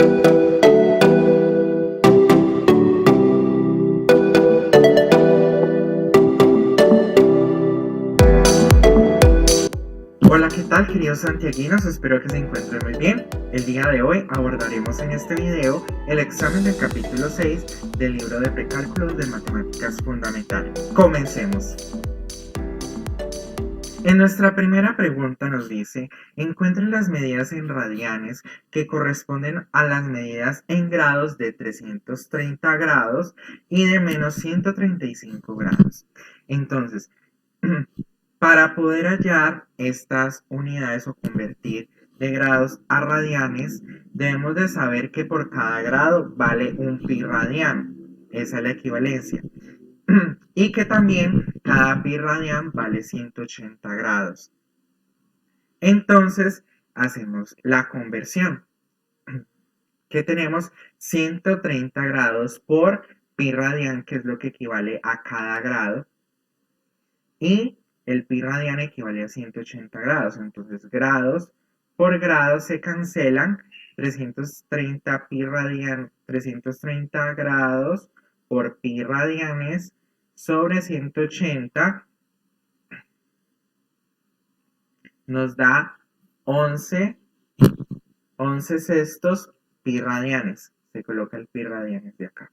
Hola, ¿qué tal, queridos santiaguinos? Espero que se encuentren muy bien. El día de hoy abordaremos en este video el examen del capítulo 6 del libro de precálculos de matemáticas fundamentales. Comencemos. En nuestra primera pregunta nos dice, encuentren las medidas en radianes que corresponden a las medidas en grados de 330 grados y de menos 135 grados. Entonces, para poder hallar estas unidades o convertir de grados a radianes, debemos de saber que por cada grado vale un pi radiano. Esa es la equivalencia. Y que también cada pi radian vale 180 grados. Entonces, hacemos la conversión. Que tenemos 130 grados por pi radian, que es lo que equivale a cada grado. Y el pi radian equivale a 180 grados. Entonces, grados por grados se cancelan. 330 pi radian, 330 grados por pi radianes sobre 180 nos da 11 sextos pi radianes. Se coloca el pi radianes de acá.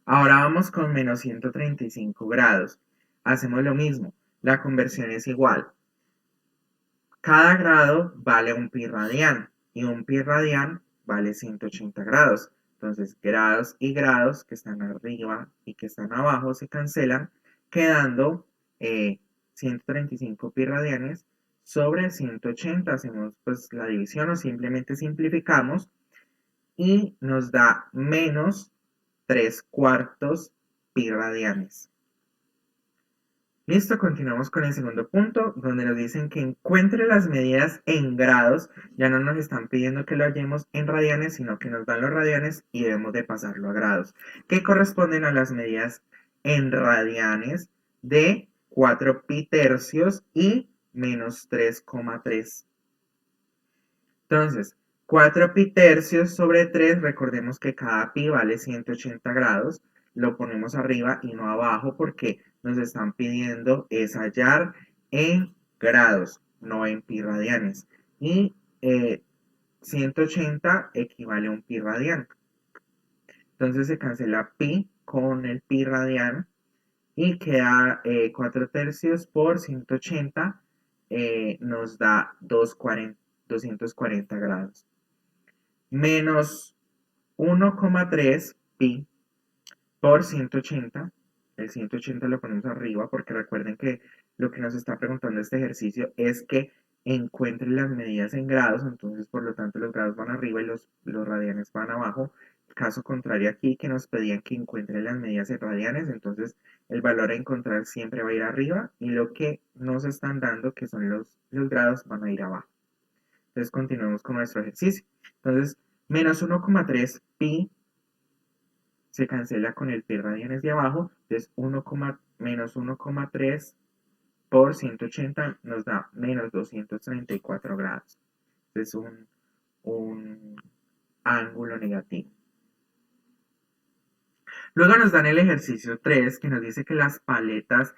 Ahora vamos con menos 135 grados. Hacemos lo mismo. La conversión es igual. Cada grado vale un pi radian y un pi radian vale 180 grados. Entonces, grados y grados que están arriba y que están abajo se cancelan, quedando 135 pi radianes sobre 180. Hacemos pues la división o simplemente simplificamos y nos da menos 3 cuartos pi radianes. Listo, continuamos con el segundo punto, donde nos dicen que encuentre las medidas en grados. Ya no nos están pidiendo que lo hallemos en radianes, sino que nos dan los radianes y debemos de pasarlo a grados, que corresponden a las medidas en radianes de 4 pi tercios y menos 3,3. Entonces, 4 pi tercios sobre 3, recordemos que cada pi vale 180 grados, lo ponemos arriba y no abajo porque nos están pidiendo es hallar en grados, no en pi radianes. Y 180 equivale a un pi radian. Entonces se cancela pi con el pi radian y queda 4 tercios por 180 nos da 240 grados. Menos 1,3 pi por 180. El 180 lo ponemos arriba porque recuerden que lo que nos está preguntando este ejercicio es que encuentre las medidas en grados, entonces por lo tanto los grados van arriba y los radianes van abajo. Caso contrario aquí que nos pedían que encuentre las medidas en radianes, entonces el valor a encontrar siempre va a ir arriba y lo que nos están dando, que son los grados, van a ir abajo. Entonces continuemos con nuestro ejercicio. Entonces, menos 1,3 pi se cancela con el pi radianes de abajo. Entonces, menos 1,3 por 180 nos da menos 234 grados. Es un ángulo negativo. Luego nos dan el ejercicio 3 que nos dice que las paletas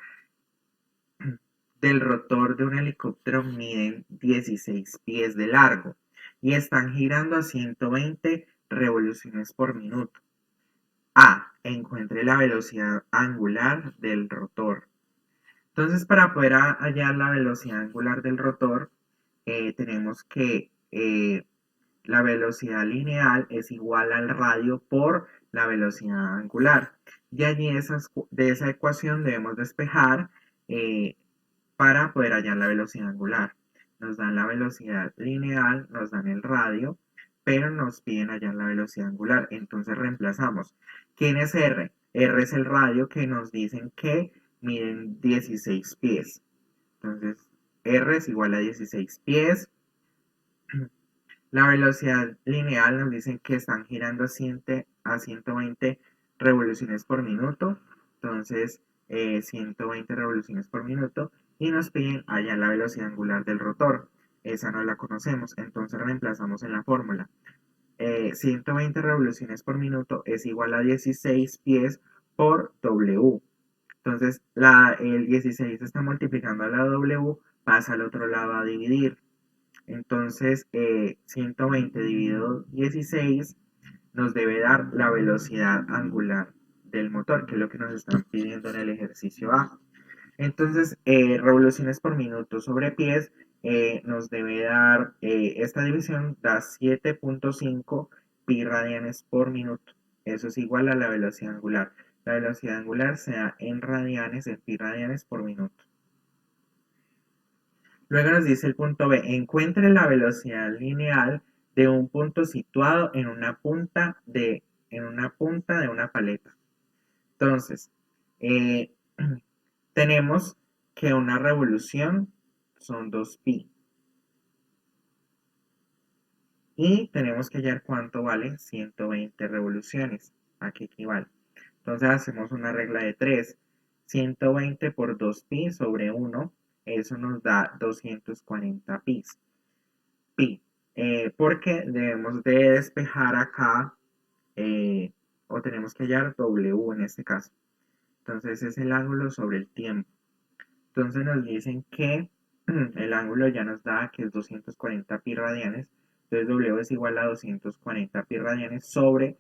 del rotor de un helicóptero miden 16 pies de largo y están girando a 120 revoluciones por minuto. A. Encuentre la velocidad angular del rotor. Entonces, para poder hallar la velocidad angular del rotor, tenemos que la velocidad lineal es igual al radio por la velocidad angular. De allí de esa ecuación debemos despejar para poder hallar la velocidad angular. Nos dan la velocidad lineal, nos dan el radio, pero nos piden hallar la velocidad angular. Entonces reemplazamos. ¿Quién es R? R es el radio que nos dicen que miden 16 pies. Entonces, R es igual a 16 pies. La velocidad lineal nos dicen que están girando a 120 revoluciones por minuto. Entonces, 120 revoluciones por minuto. Y nos piden hallar la velocidad angular del rotor. Esa no la conocemos, entonces reemplazamos en la fórmula. 120 revoluciones por minuto es igual a 16 pies por W. Entonces, el 16 está multiplicando a la W, pasa al otro lado a dividir. Entonces, 120 dividido 16 nos debe dar la velocidad angular del motor, que es lo que nos están pidiendo en el ejercicio A. Entonces, revoluciones por minuto sobre pies nos debe dar, esta división da 7.5 pi radianes por minuto. Eso es igual a la velocidad angular. La velocidad angular se da en radianes, en pi radianes por minuto. Luego nos dice el punto B, encuentre la velocidad lineal de un punto situado en una punta de una paleta. Entonces, eh, tenemos que una revolución son 2pi. Y tenemos que hallar cuánto vale 120 revoluciones. ¿A qué equivale? Entonces hacemos una regla de 3. 120 por 2pi sobre 1. Eso nos da 240 pi. Porque debemos de despejar acá, eh, o tenemos que hallar W en este caso. Entonces es el ángulo sobre el tiempo. Entonces nos dicen que el ángulo ya nos da que es 240 pi radianes. Entonces W es igual a 240 pi radianes sobre,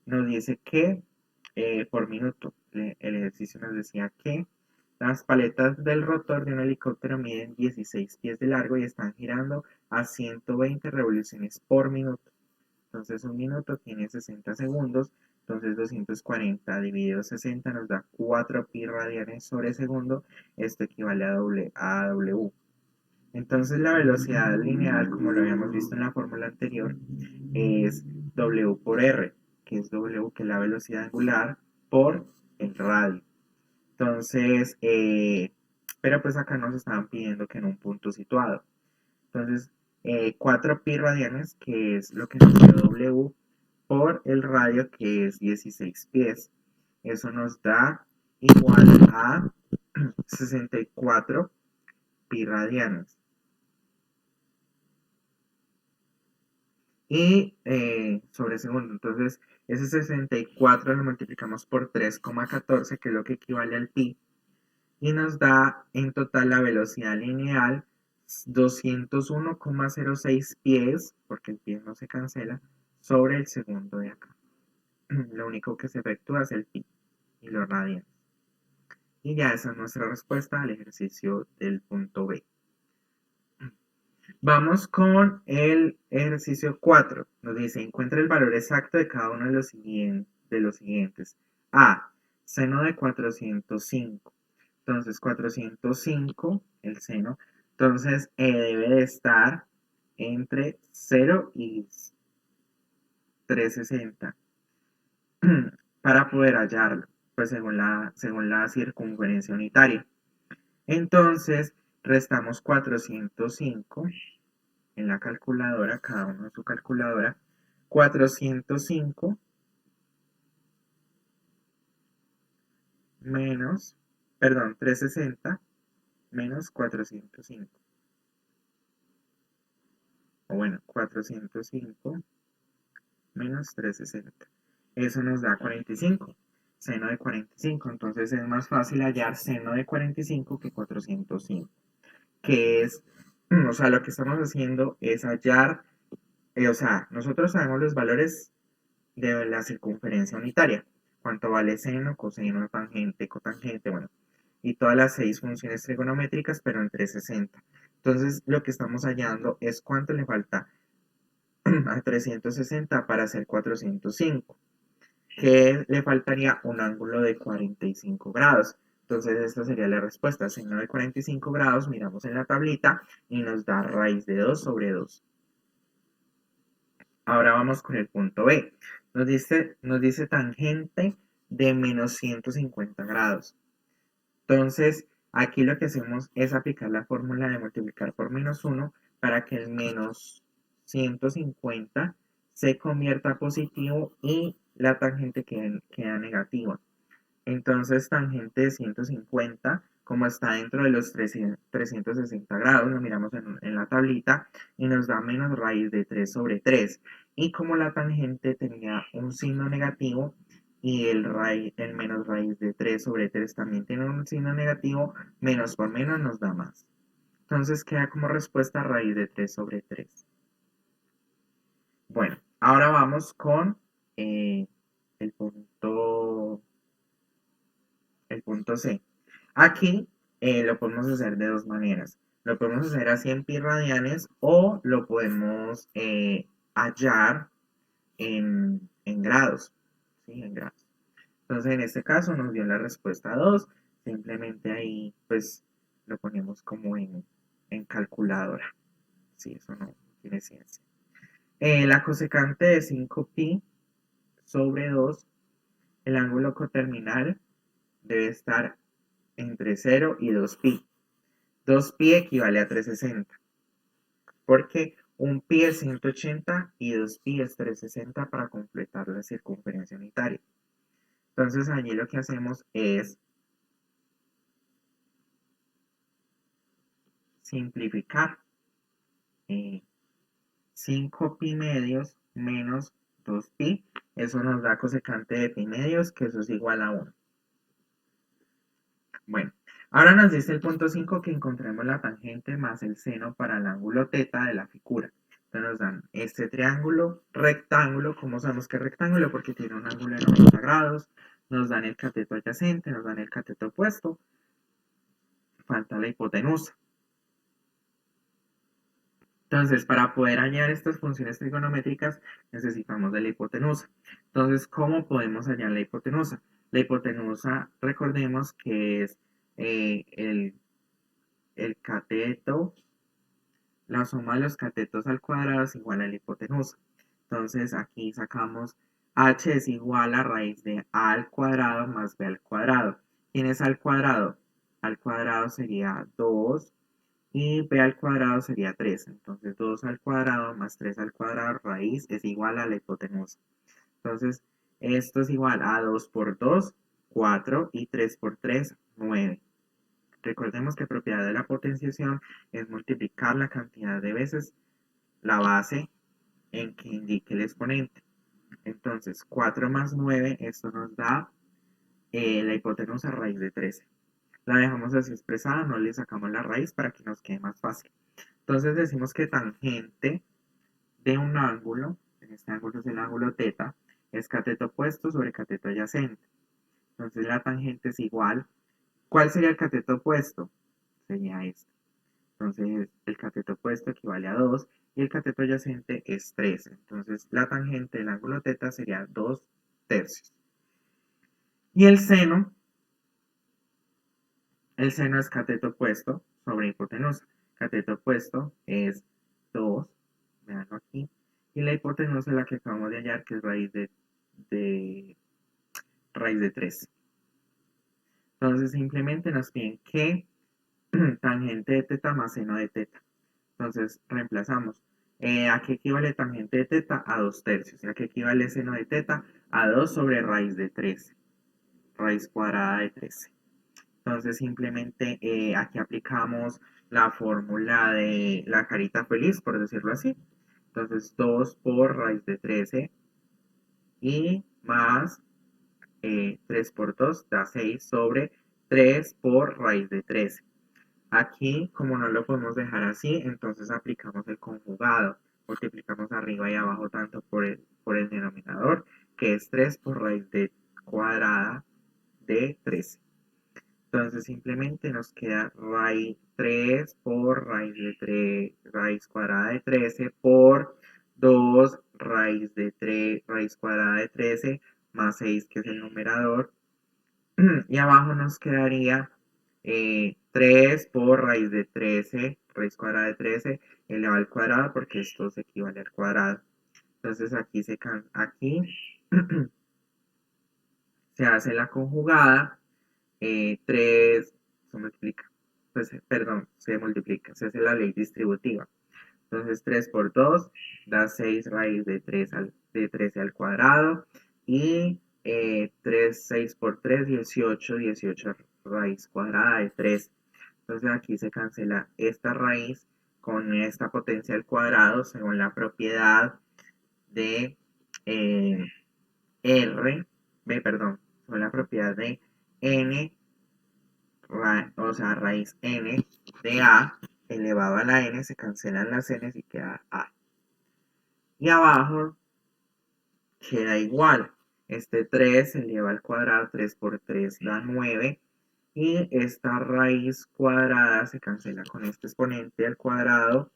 nos dice que por minuto. El ejercicio nos decía que las paletas del rotor de un helicóptero miden 16 pies de largo y están girando a 120 revoluciones por minuto. Entonces un minuto tiene 60 segundos. Entonces 240 dividido 60 nos da 4 pi radianes sobre segundo. Esto equivale a W. Entonces la velocidad lineal, como lo habíamos visto en la fórmula anterior, es W por R, que es W, que es la velocidad angular, por el radio. Entonces, pero pues acá nos estaban pidiendo que en un punto situado. Entonces, 4 pi radianes, que es lo que nos dio W, por el radio, que es 16 pies. Eso nos da igual a 64 pi radianes. Y sobre segundo, entonces ese 64 lo multiplicamos por 3,14, que es lo que equivale al pi, y nos da en total la velocidad lineal 201,06 pies, porque el pie no se cancela, sobre el segundo de acá. Lo único que se efectúa es el pi y los radianes. Y ya esa es nuestra respuesta al ejercicio del punto B. Vamos con el ejercicio 4. Nos dice, encuentra el valor exacto de cada uno de los siguientes. A, seno de 405. Entonces, 405, el seno. Entonces, debe de estar entre 0 y 360 para poder hallarlo, pues según la circunferencia unitaria. Entonces, restamos 405 en la calculadora, cada uno en su calculadora. 405 menos, perdón, 360 menos 405. O bueno, 405 menos 360. Eso nos da 45. Seno de 45. Entonces es más fácil hallar seno de 45 que 405. Que es, o sea, lo que estamos haciendo es hallar, o sea, nosotros sabemos los valores de la circunferencia unitaria. Cuánto vale seno, coseno, tangente, cotangente, bueno, y todas las 6 funciones trigonométricas, pero en 360. Entonces, lo que estamos hallando es cuánto le falta a 360 para hacer 405, que le faltaría un ángulo de 45 grados. Entonces, esta sería la respuesta. Seno de 45 grados, miramos en la tablita y nos da raíz de 2 sobre 2. Ahora vamos con el punto B. Nos dice tangente de menos 150 grados. Entonces, aquí lo que hacemos es aplicar la fórmula de multiplicar por menos 1 para que el menos 150 se convierta a positivo y la tangente queda negativa. Entonces, tangente de 150 como está dentro de los 360 grados, lo miramos en la tablita y nos da menos raíz de 3 sobre 3. Y como la tangente tenía un signo negativo y el menos raíz de 3 sobre 3 también tiene un signo negativo, menos por menos nos da más. Entonces queda como respuesta raíz de 3 sobre 3. Bueno, ahora vamos con eh, el punto, el punto C. Aquí lo podemos hacer de dos maneras. Lo podemos hacer a 100 pi radianes o lo podemos hallar en grados. ¿Sí? En grados. Entonces, en este caso nos dio la respuesta 2. Simplemente ahí, pues, lo ponemos como en calculadora. Sí, eso no tiene ciencia. La cosecante de 5pi sobre 2, el ángulo coterminal debe estar entre 0 y 2pi. 2pi equivale a 360, porque un pi es 180 y 2pi es 360 para completar la circunferencia unitaria. Entonces allí lo que hacemos es simplificar 5pi medios menos 2pi. Eso nos da cosecante de pi medios, que eso es igual a 1. Bueno, ahora nos dice el punto 5 que encontremos la tangente más el seno para el ángulo teta de la figura. Entonces nos dan este triángulo rectángulo. ¿Cómo sabemos que es rectángulo? Porque tiene un ángulo de 90 grados. Nos dan el cateto adyacente, nos dan el cateto opuesto. Falta la hipotenusa. Entonces, para poder hallar estas funciones trigonométricas, necesitamos de la hipotenusa. Entonces, ¿cómo podemos hallar la hipotenusa? La hipotenusa, recordemos que es el cateto, la suma de los catetos al cuadrado es igual a la hipotenusa. Entonces, aquí sacamos h es igual a raíz de a al cuadrado más b al cuadrado. ¿Quién es al cuadrado? Al cuadrado sería 2 y b al cuadrado sería 3. Entonces 2 al cuadrado más 3 al cuadrado raíz es igual a la hipotenusa. Entonces esto es igual a 2 por 2, 4 y 3 por 3, 9. Recordemos que propiedad de la potenciación es multiplicar la cantidad de veces la base en que indique el exponente. Entonces 4 más 9, esto nos da la hipotenusa raíz de 13. La dejamos así expresada, no le sacamos la raíz para que nos quede más fácil. Entonces decimos que tangente de un ángulo, en este ángulo es el ángulo teta, es cateto opuesto sobre cateto adyacente. Entonces la tangente es igual. ¿Cuál sería el cateto opuesto? Sería este. Entonces el cateto opuesto equivale a 2 y el cateto adyacente es 3. Entonces la tangente del ángulo teta sería 2 tercios. Y el seno es cateto opuesto sobre hipotenusa. Cateto opuesto es 2, veanlo aquí, y la hipotenusa es la que acabamos de hallar, que es raíz de 3. Entonces simplemente nos piden que tangente de teta más seno de teta. Entonces reemplazamos. ¿A qué equivale tangente de teta? A 2 tercios. ¿A qué equivale seno de teta? A 2 sobre raíz de 13. Raíz cuadrada de 13. Entonces simplemente aquí aplicamos la fórmula de la carita feliz, por decirlo así. Entonces 2 por raíz de 13 y más 3 por 2 da 6 sobre 3 por raíz de 13. Aquí, como no lo podemos dejar así, entonces aplicamos el conjugado. Multiplicamos arriba y abajo tanto por el denominador, que es 3 por raíz de cuadrada de 13. Entonces simplemente nos queda raíz 3 por raíz de 3, raíz cuadrada de 13 por 2 raíz de 3, raíz cuadrada de 13 más 6, que es el numerador. Y abajo nos quedaría 3 por raíz de 13, raíz cuadrada de 13, elevado al cuadrado, porque esto se equivale al cuadrado. Entonces aquí se hace la conjugada. 3 se multiplica, pues, perdón, se multiplica, se hace la ley distributiva. Entonces 3 por 2 da 6 raíz de 13 al cuadrado y 3, 6 por 3, 18 raíz cuadrada de 13. Entonces aquí se cancela esta raíz con esta potencia al cuadrado según la propiedad de según la propiedad de n, o sea, raíz n de a elevado a la n, se cancelan las n y queda a. Y abajo queda igual. Este 3 se eleva al cuadrado, 3 por 3 da 9. Y esta raíz cuadrada se cancela con este exponente al cuadrado,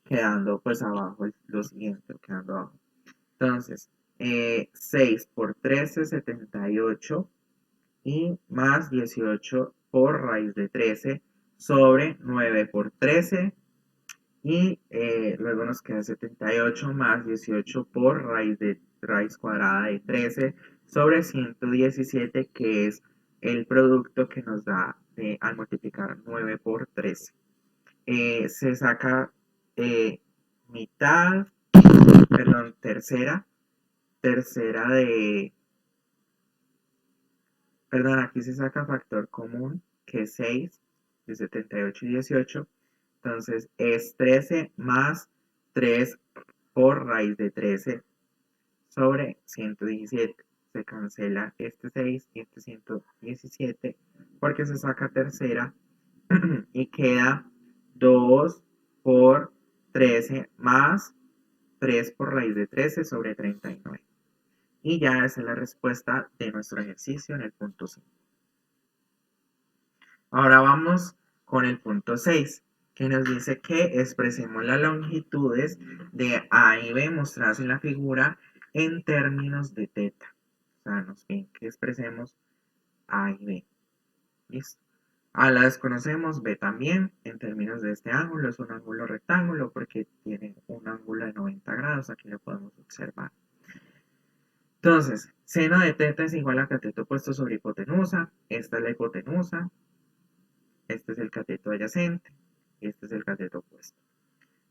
quedando pues abajo lo siguiente, quedando abajo. Entonces, 6 por 13, 78, y más 18 por raíz de 13 sobre 9 por 13, y luego nos queda 78 más 18 por raíz cuadrada de 13 sobre 117, que es el producto que nos da al multiplicar 9 por 13. Se saca mitad, perdón, tercera de, perdón, aquí se saca factor común, que es 6, de 78 y 18. Entonces es 13 más 3 por raíz de 13 sobre 117. Se cancela este 6 y este 117 porque se saca tercera y queda 2 por 13 más 3 por raíz de 13 sobre 39. Y ya esa es la respuesta de nuestro ejercicio en el punto 5. Ahora vamos con el punto 6, que nos dice que expresemos las longitudes de A y B mostradas en la figura en términos de teta. O sea, nos piden que expresemos A y B. ¿Listo? A la desconocemos, B también, en términos de este ángulo. Es un ángulo rectángulo porque tiene un ángulo de 90 grados. Aquí lo podemos observar. Entonces, seno de teta es igual a cateto opuesto sobre hipotenusa. Esta es la hipotenusa. Este es el cateto adyacente. Y este es el cateto opuesto.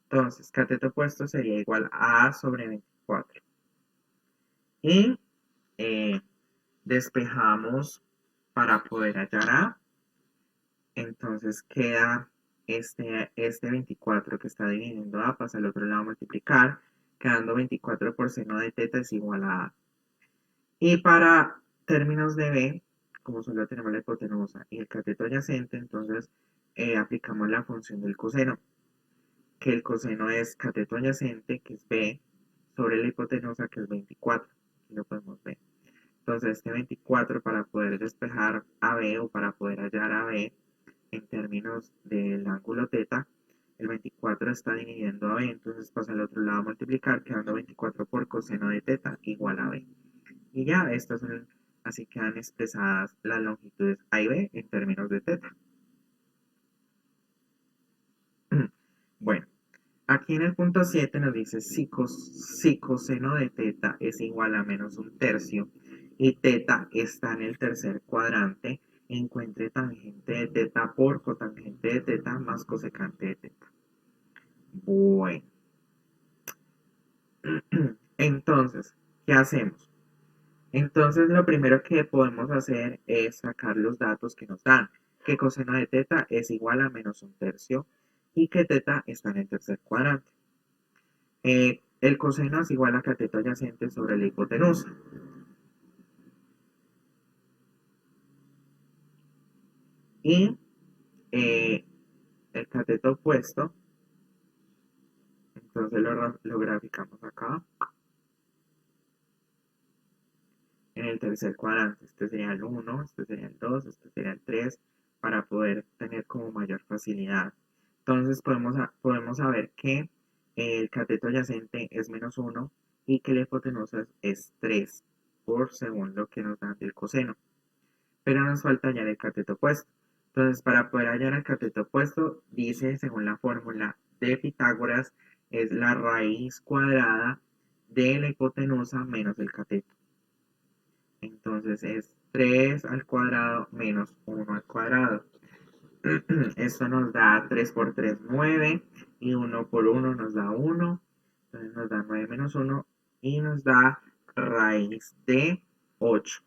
Entonces, cateto opuesto sería igual a A sobre 24. Y despejamos para poder hallar A. Entonces queda este 24 que está dividiendo A, pasa al otro lado a multiplicar, quedando 24 por seno de teta es igual a A. Y para términos de B, como solo tenemos la hipotenusa y el cateto adyacente, entonces aplicamos la función del coseno, que el coseno es cateto adyacente, que es B, sobre la hipotenusa, que es 24. Aquí lo podemos ver. Entonces este 24, para poder despejar a B o para poder hallar a B en términos del ángulo teta, el 24 está dividiendo a B, entonces pasa al otro lado a multiplicar, quedando 24 por coseno de teta igual a B. Y ya, así quedan expresadas las longitudes A y B en términos de teta. Bueno, aquí en el punto 7 nos dice si coseno de teta es igual a menos un tercio y teta está en el tercer cuadrante, encuentre tangente de teta por cotangente de teta más cosecante de teta. Bueno, entonces, ¿qué hacemos? Entonces, lo primero que podemos hacer es sacar los datos que nos dan, que coseno de teta es igual a menos un tercio y que teta está en el tercer cuadrante. El coseno es igual a cateto adyacente sobre la hipotenusa. Y el cateto opuesto, entonces lo graficamos acá. En el tercer cuadrante, este sería el 1, este sería el 2, este sería el 3, para poder tener como mayor facilidad. Entonces podemos saber que el cateto adyacente es menos 1 y que la hipotenusa es 3 por segundo que nos da el coseno. Pero nos falta hallar el cateto opuesto. Entonces, para poder hallar el cateto opuesto, dice, según la fórmula de Pitágoras, es la raíz cuadrada de la hipotenusa menos el cateto. Entonces es 3 al cuadrado menos 1 al cuadrado. Esto nos da 3 por 3, 9. Y 1 por 1 nos da 1. Entonces nos da 9 menos 1. Y nos da raíz de 8.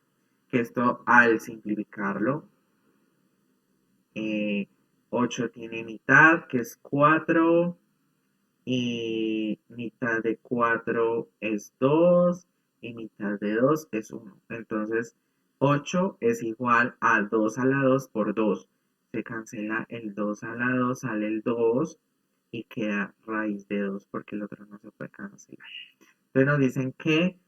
Que esto al simplificarlo 8 tiene mitad, que es 4, y mitad de 4 es 2, y mitad de 2 es 1. Entonces, 8 es igual a 2 a la 2 por 2. Se cancela el 2 a la 2, sale el 2 y queda raíz de 2 porque el otro no se puede cancelar. Entonces nos dicen que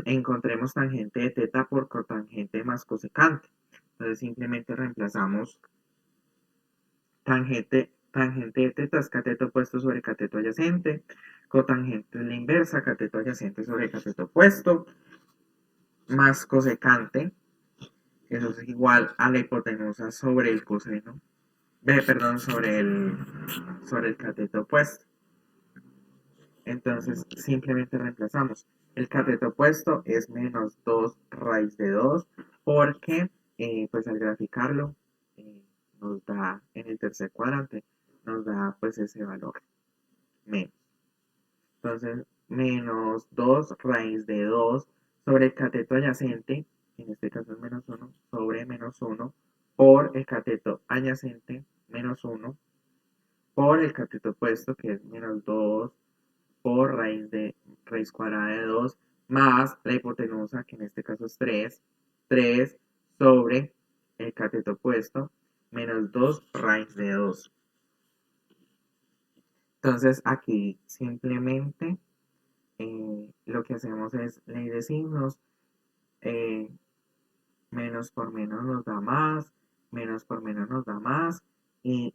encontremos tangente de teta por cotangente más cosecante. Entonces simplemente reemplazamos tangente de teta es cateto opuesto sobre cateto adyacente. Cotangente es la inversa, cateto adyacente sobre cateto opuesto, más cosecante, eso es igual a la hipotenusa sobre el coseno, perdón, sobre el cateto opuesto. Entonces simplemente reemplazamos. El cateto opuesto es menos 2 raíz de 2 porque pues al graficarlo nos da en el tercer cuadrante, nos da pues ese valor menos. Entonces menos 2 raíz de 2 sobre el cateto adyacente, que en este caso es menos 1, sobre menos 1 por el cateto adyacente menos 1 por el cateto opuesto que es menos 2 por raíz cuadrada de 2 más la hipotenusa, que en este caso es 3, 3 sobre el cateto opuesto, menos 2 raíz de 2. Entonces aquí simplemente lo que hacemos es ley de signos, eh, menos por menos nos da más, menos por menos nos da más y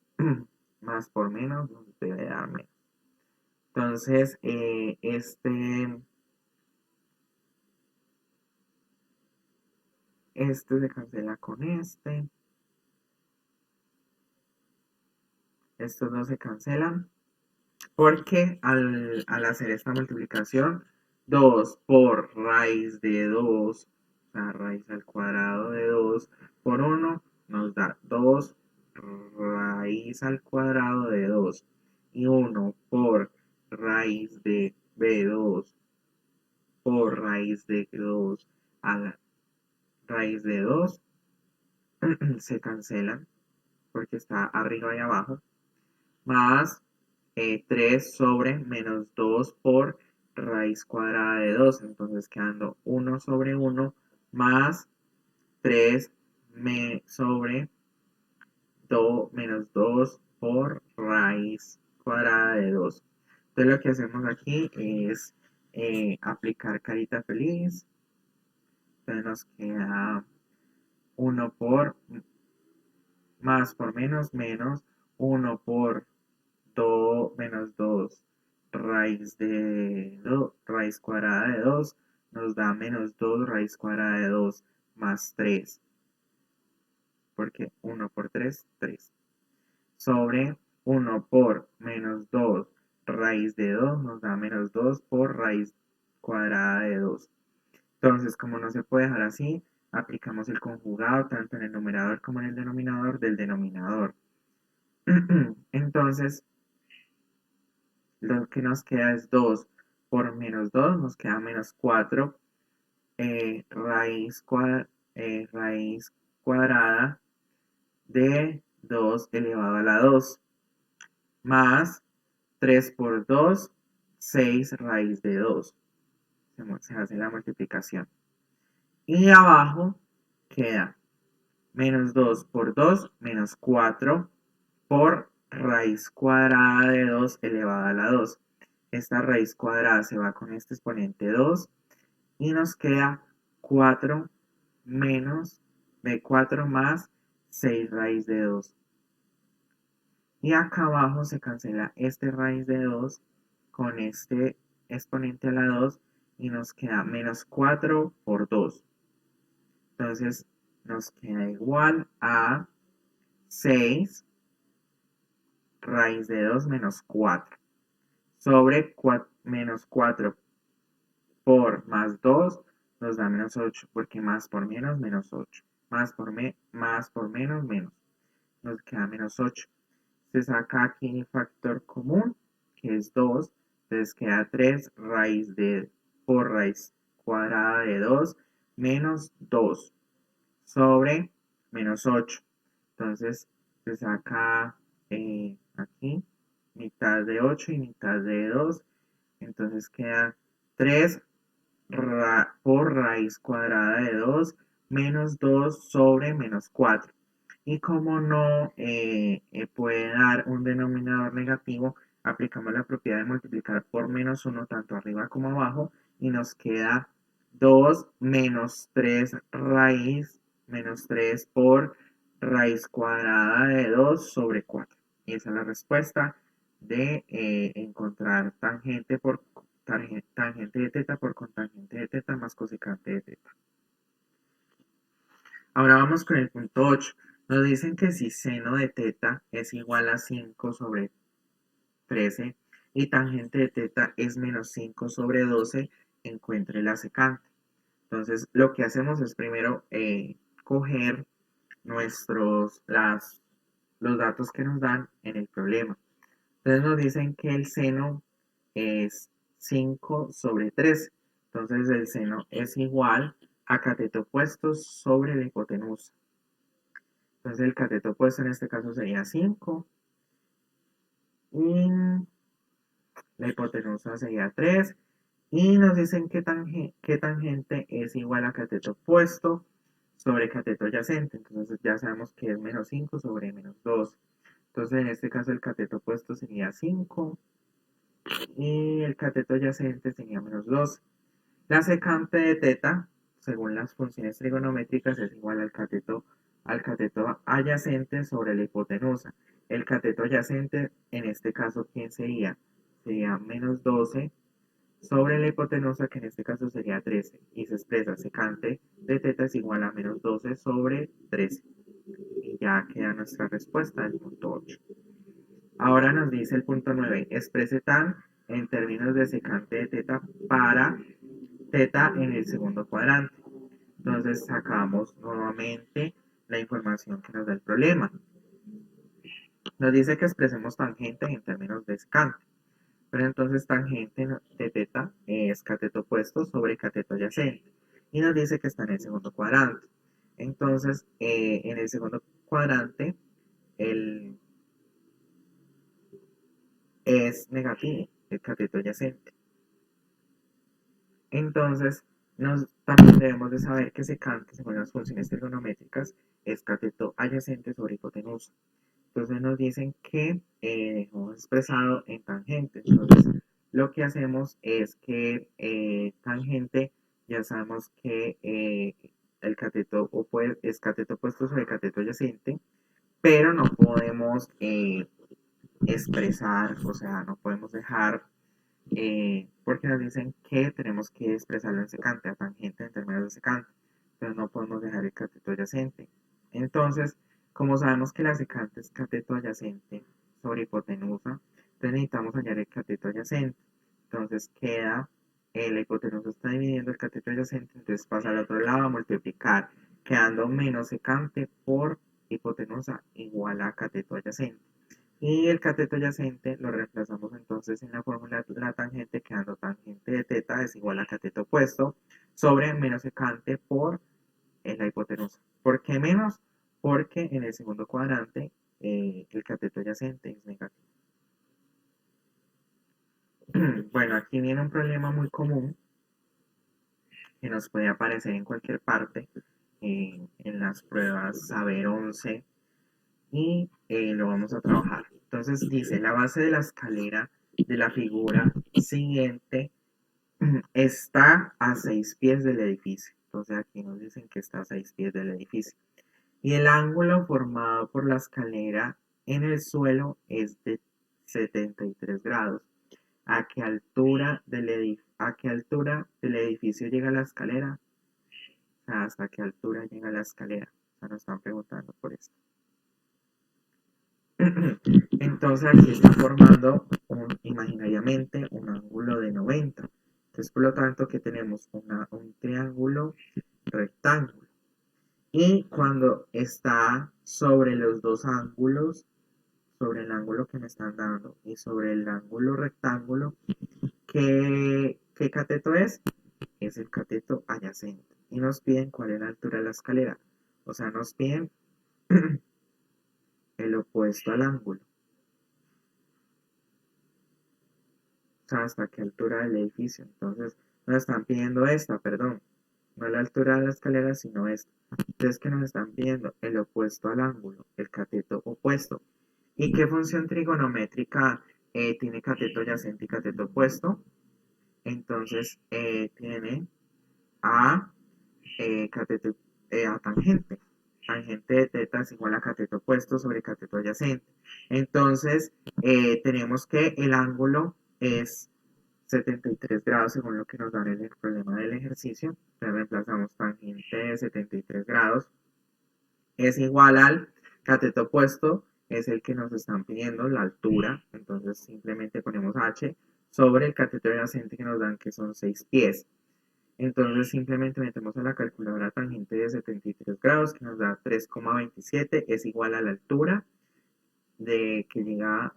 más por menos nos debe dar menos. Entonces, este se cancela con este. Estos no se cancelan porque al hacer esta multiplicación, 2 por raíz de 2, o sea, raíz al cuadrado de 2 por 1, nos da 2 raíz al cuadrado de 2. Y 1 por raíz de B2 por raíz de 2 a la raíz de 2 se cancelan porque está arriba y abajo, más 3 sobre menos 2 por raíz cuadrada de 2, entonces quedando 1 sobre 1 más 3 sobre menos 2 por raíz cuadrada de 2. Entonces lo que hacemos aquí es aplicar carita feliz, entonces nos queda 1 por más por menos, menos 1 por 2 menos 2 raíz de 2, raíz cuadrada de 2 nos da menos 2 raíz cuadrada de 2 más 3, porque 1 por 3, 3, sobre 1 por menos 2 raíz de 2 nos da menos 2 por raíz cuadrada de 2. Entonces, como no se puede dejar así, aplicamos el conjugado tanto en el numerador como en el denominador del denominador. Entonces, lo que nos queda es 2 por menos 2, nos queda menos 4 raíz cuadrada de 2 elevado a la 2, más 3 por 2, 6 raíz de 2. Se hace la multiplicación. Y abajo queda menos 2 por 2, menos 4 por raíz cuadrada de 2 elevado a la 2. Esta raíz cuadrada se va con este exponente 2 y nos queda 4 menos de 4 más 6 raíz de 2. Y acá abajo se cancela este raíz de 2 con este exponente a la 2 y nos queda menos 4 por 2. Entonces nos queda igual a 6 raíz de 2 menos 4 sobre menos 4 por más 2 nos da menos 8 porque más por menos 8. Más por menos nos queda menos 8. Se saca aquí el factor común que es 2, entonces queda 3 raíz de por raíz cuadrada de 2 menos 2 sobre menos 8. Entonces se saca aquí mitad de 8 y mitad de 2, entonces queda 3 por raíz cuadrada de 2 menos 2 sobre menos 4. Y como no puede dar un denominador negativo, aplicamos la propiedad de multiplicar por menos 1 tanto arriba como abajo y nos queda 2 menos 3 raíz menos 3 por raíz cuadrada de 2 sobre 4. Y esa es la respuesta de encontrar tangente por tangente de teta por cotangente de teta más cosecante de teta. Ahora vamos con el punto 8. Nos dicen que si seno de teta es igual a 5 sobre 13 y tangente de teta es menos 5 sobre 12, encuentre la secante. Entonces, lo que hacemos es primero coger los datos que nos dan en el problema. Entonces nos dicen que el seno es 5 sobre 13. Entonces el seno es igual a cateto opuesto sobre la hipotenusa. Entonces el cateto opuesto en este caso sería 5 y la hipotenusa sería 3. Y nos dicen que tangente es igual a cateto opuesto sobre cateto adyacente. Entonces ya sabemos que es menos 5 sobre menos 2. Entonces en este caso el cateto opuesto sería 5 y el cateto adyacente sería menos 2. La secante de teta, según las funciones trigonométricas, es igual al cateto adyacente sobre la hipotenusa. El cateto adyacente, en este caso, ¿quién sería? Sería menos 12 sobre la hipotenusa, que en este caso sería 13. Y se expresa secante de teta es igual a menos 12 sobre 13. Y ya queda nuestra respuesta, el punto 8. Ahora nos dice el punto 9, exprese tan en términos de secante de teta para teta en el segundo cuadrante. Entonces sacamos nuevamente la información que nos da el problema. Nos dice que expresemos tangente en términos de secante. Pero entonces tangente de teta es cateto opuesto sobre cateto adyacente. Y nos dice que está en el segundo cuadrante. Entonces, en el segundo cuadrante, el es negativo, el cateto adyacente. Entonces, también debemos de saber que secante, según las funciones trigonométricas, es cateto adyacente sobre hipotenusa. Entonces nos dicen que hemos expresado en tangente. Entonces, lo que hacemos es que tangente, ya sabemos que el cateto es cateto opuesto sobre cateto adyacente, pero no podemos expresar, o sea, no podemos dejar porque nos dicen que tenemos que expresarlo en secante, a tangente en términos de secante, pero no podemos dejar el cateto adyacente. Entonces, como sabemos que la secante es cateto adyacente sobre hipotenusa, entonces necesitamos hallar el cateto adyacente. Entonces queda, la hipotenusa está dividiendo el cateto adyacente, entonces pasa al otro lado a multiplicar, quedando menos secante por hipotenusa igual a cateto adyacente. Y el cateto adyacente lo reemplazamos entonces en la fórmula de la tangente, quedando tangente de teta es igual a cateto opuesto sobre menos secante por la hipotenusa. ¿Por qué menos? Porque en el segundo cuadrante el cateto adyacente es negativo. Bueno, aquí viene un problema muy común que nos puede aparecer en cualquier parte, en las pruebas Saber 11, y lo vamos a trabajar. Entonces dice, la base de la escalera de la figura siguiente está a 6 pies del edificio. Entonces aquí nos dicen que está a 6 pies del edificio. Y el ángulo formado por la escalera en el suelo es de 73 grados. ¿A qué altura del edificio llega la escalera? O sea, ¿hasta qué altura llega la escalera? O sea, nos están preguntando por esto. Entonces aquí está formando imaginariamente un ángulo de 90. Entonces, por lo tanto, que tenemos un triángulo rectángulo. Y cuando está sobre los dos ángulos, sobre el ángulo que me están dando y sobre el ángulo rectángulo, ¿qué cateto es? Es el cateto adyacente. Y nos piden cuál es la altura de la escalera. O sea, nos piden el opuesto al ángulo. O sea, hasta qué altura del edificio. Entonces, nos están pidiendo esta, perdón. No la altura de la escalera, sino esta. Entonces, ¿qué nos están pidiendo? El opuesto al ángulo, el cateto opuesto. ¿Y qué función trigonométrica tiene cateto adyacente y cateto opuesto? Entonces, tiene a cateto a tangente. Tangente de teta es igual a cateto opuesto sobre cateto adyacente. Entonces, tenemos que el ángulo es 73 grados según lo que nos dan en el problema del ejercicio. Entonces reemplazamos tangente de 73 grados es igual al cateto opuesto, es el que nos están pidiendo, la altura. Entonces simplemente ponemos h sobre el cateto adyacente que nos dan que son 6 pies. Entonces simplemente metemos a la calculadora tangente de 73 grados que nos da 3,27 es igual a la altura de que llega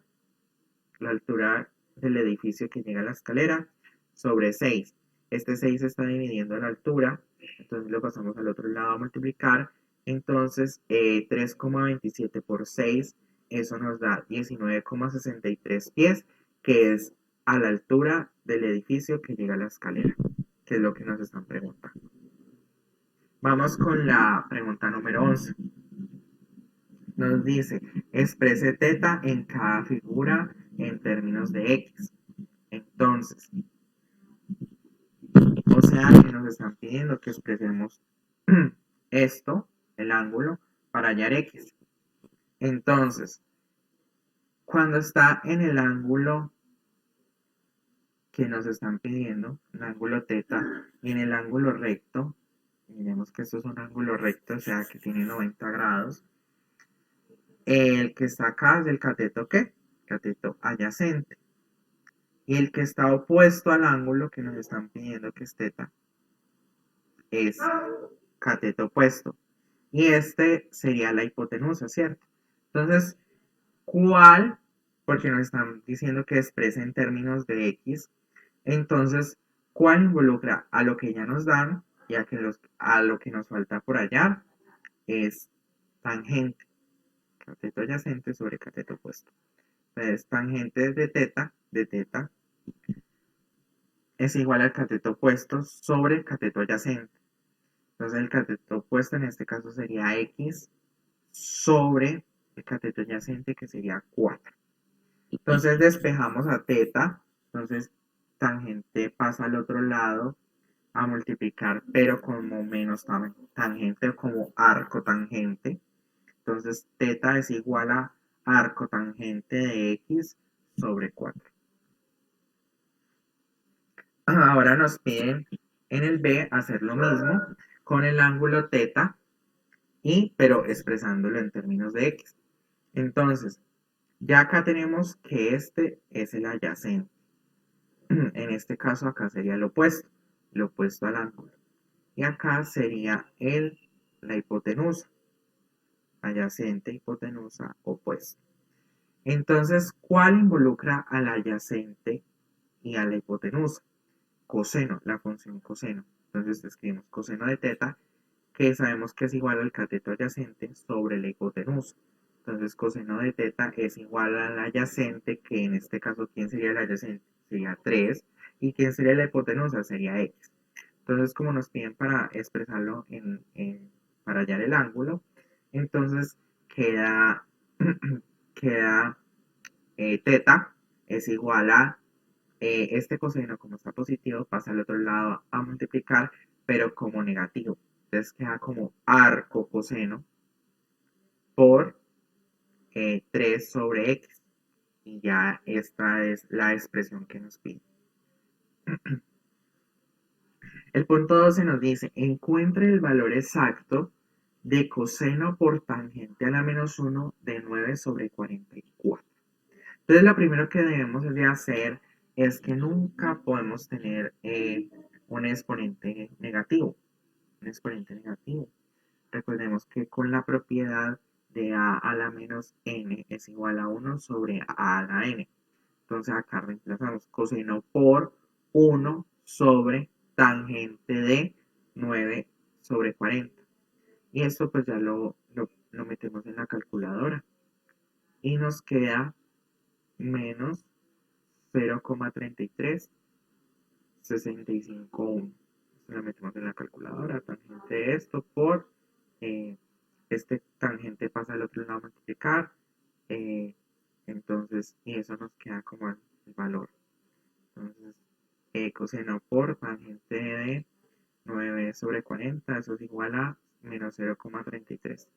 la altura del edificio que llega a la escalera sobre 6. Este 6 está dividiendo la altura, entonces lo pasamos al otro lado a multiplicar. Entonces 3,27 por 6, eso nos da 19,63 pies, que es a la altura del edificio que llega a la escalera, que es lo que nos están preguntando. Vamos con la pregunta número 11. Nos dice, exprese teta en cada figura en términos de x. Entonces, o sea que nos están pidiendo que expresemos esto, el ángulo, para hallar x. Entonces, cuando está en el ángulo que nos están pidiendo, el ángulo teta, y en el ángulo recto, miremos que esto es un ángulo recto, o sea que tiene 90 grados, el que está acá es el cateto, ¿qué? Cateto adyacente. Y el que está opuesto al ángulo que nos están pidiendo que es teta es cateto opuesto. Y este sería la hipotenusa, ¿cierto? Entonces, ¿cuál? Porque nos están diciendo que expresa en términos de x. Entonces, ¿cuál involucra a lo que ya nos dan y a lo que nos falta por allá? Es tangente. Cateto adyacente sobre cateto opuesto. Entonces, tangente de teta es igual al cateto opuesto sobre el cateto adyacente. Entonces el cateto opuesto en este caso sería x sobre el cateto adyacente que sería 4. Entonces despejamos a teta, entonces tangente pasa al otro lado a multiplicar, pero como menos tangente, como arco tangente. Entonces teta es igual a arco tangente de x sobre 4. Ahora nos piden en el B hacer lo mismo con el ángulo teta, pero expresándolo en términos de x. Entonces, ya acá tenemos que este es el adyacente. En este caso acá sería el opuesto al ángulo. Y acá sería la hipotenusa. Adyacente, hipotenusa, opuesto. Entonces, ¿cuál involucra al adyacente y a la hipotenusa? Coseno, la función coseno. Entonces escribimos coseno de teta, que sabemos que es igual al cateto adyacente sobre la hipotenusa. Entonces coseno de teta es igual al adyacente, que en este caso, ¿quién sería el adyacente? Sería 3. ¿Y quién sería la hipotenusa? Sería x. Entonces, como nos piden para expresarlo para hallar el ángulo, entonces queda, queda teta es igual a este coseno, como está positivo, pasa al otro lado a multiplicar, pero como negativo. Entonces queda como arco coseno por 3 sobre x. Y ya esta es la expresión que nos pide. El punto 12 nos dice, encuentre el valor exacto de coseno por tangente a la menos 1 de 9 sobre 44. Entonces, lo primero que debemos de hacer es que nunca podemos tener un exponente negativo. Un exponente negativo. Recordemos que con la propiedad de a la menos n es igual a 1 sobre a la n. Entonces acá reemplazamos coseno por 1 sobre tangente de 9 sobre 40. Y esto pues ya lo metemos en la calculadora. y nos queda menos 0,33651. Esto lo metemos en la calculadora, tangente de esto por este tangente pasa al otro lado a multiplicar, entonces, y eso nos queda como el valor. Entonces, coseno por tangente de 9 sobre 40, eso es igual a menos 0,33.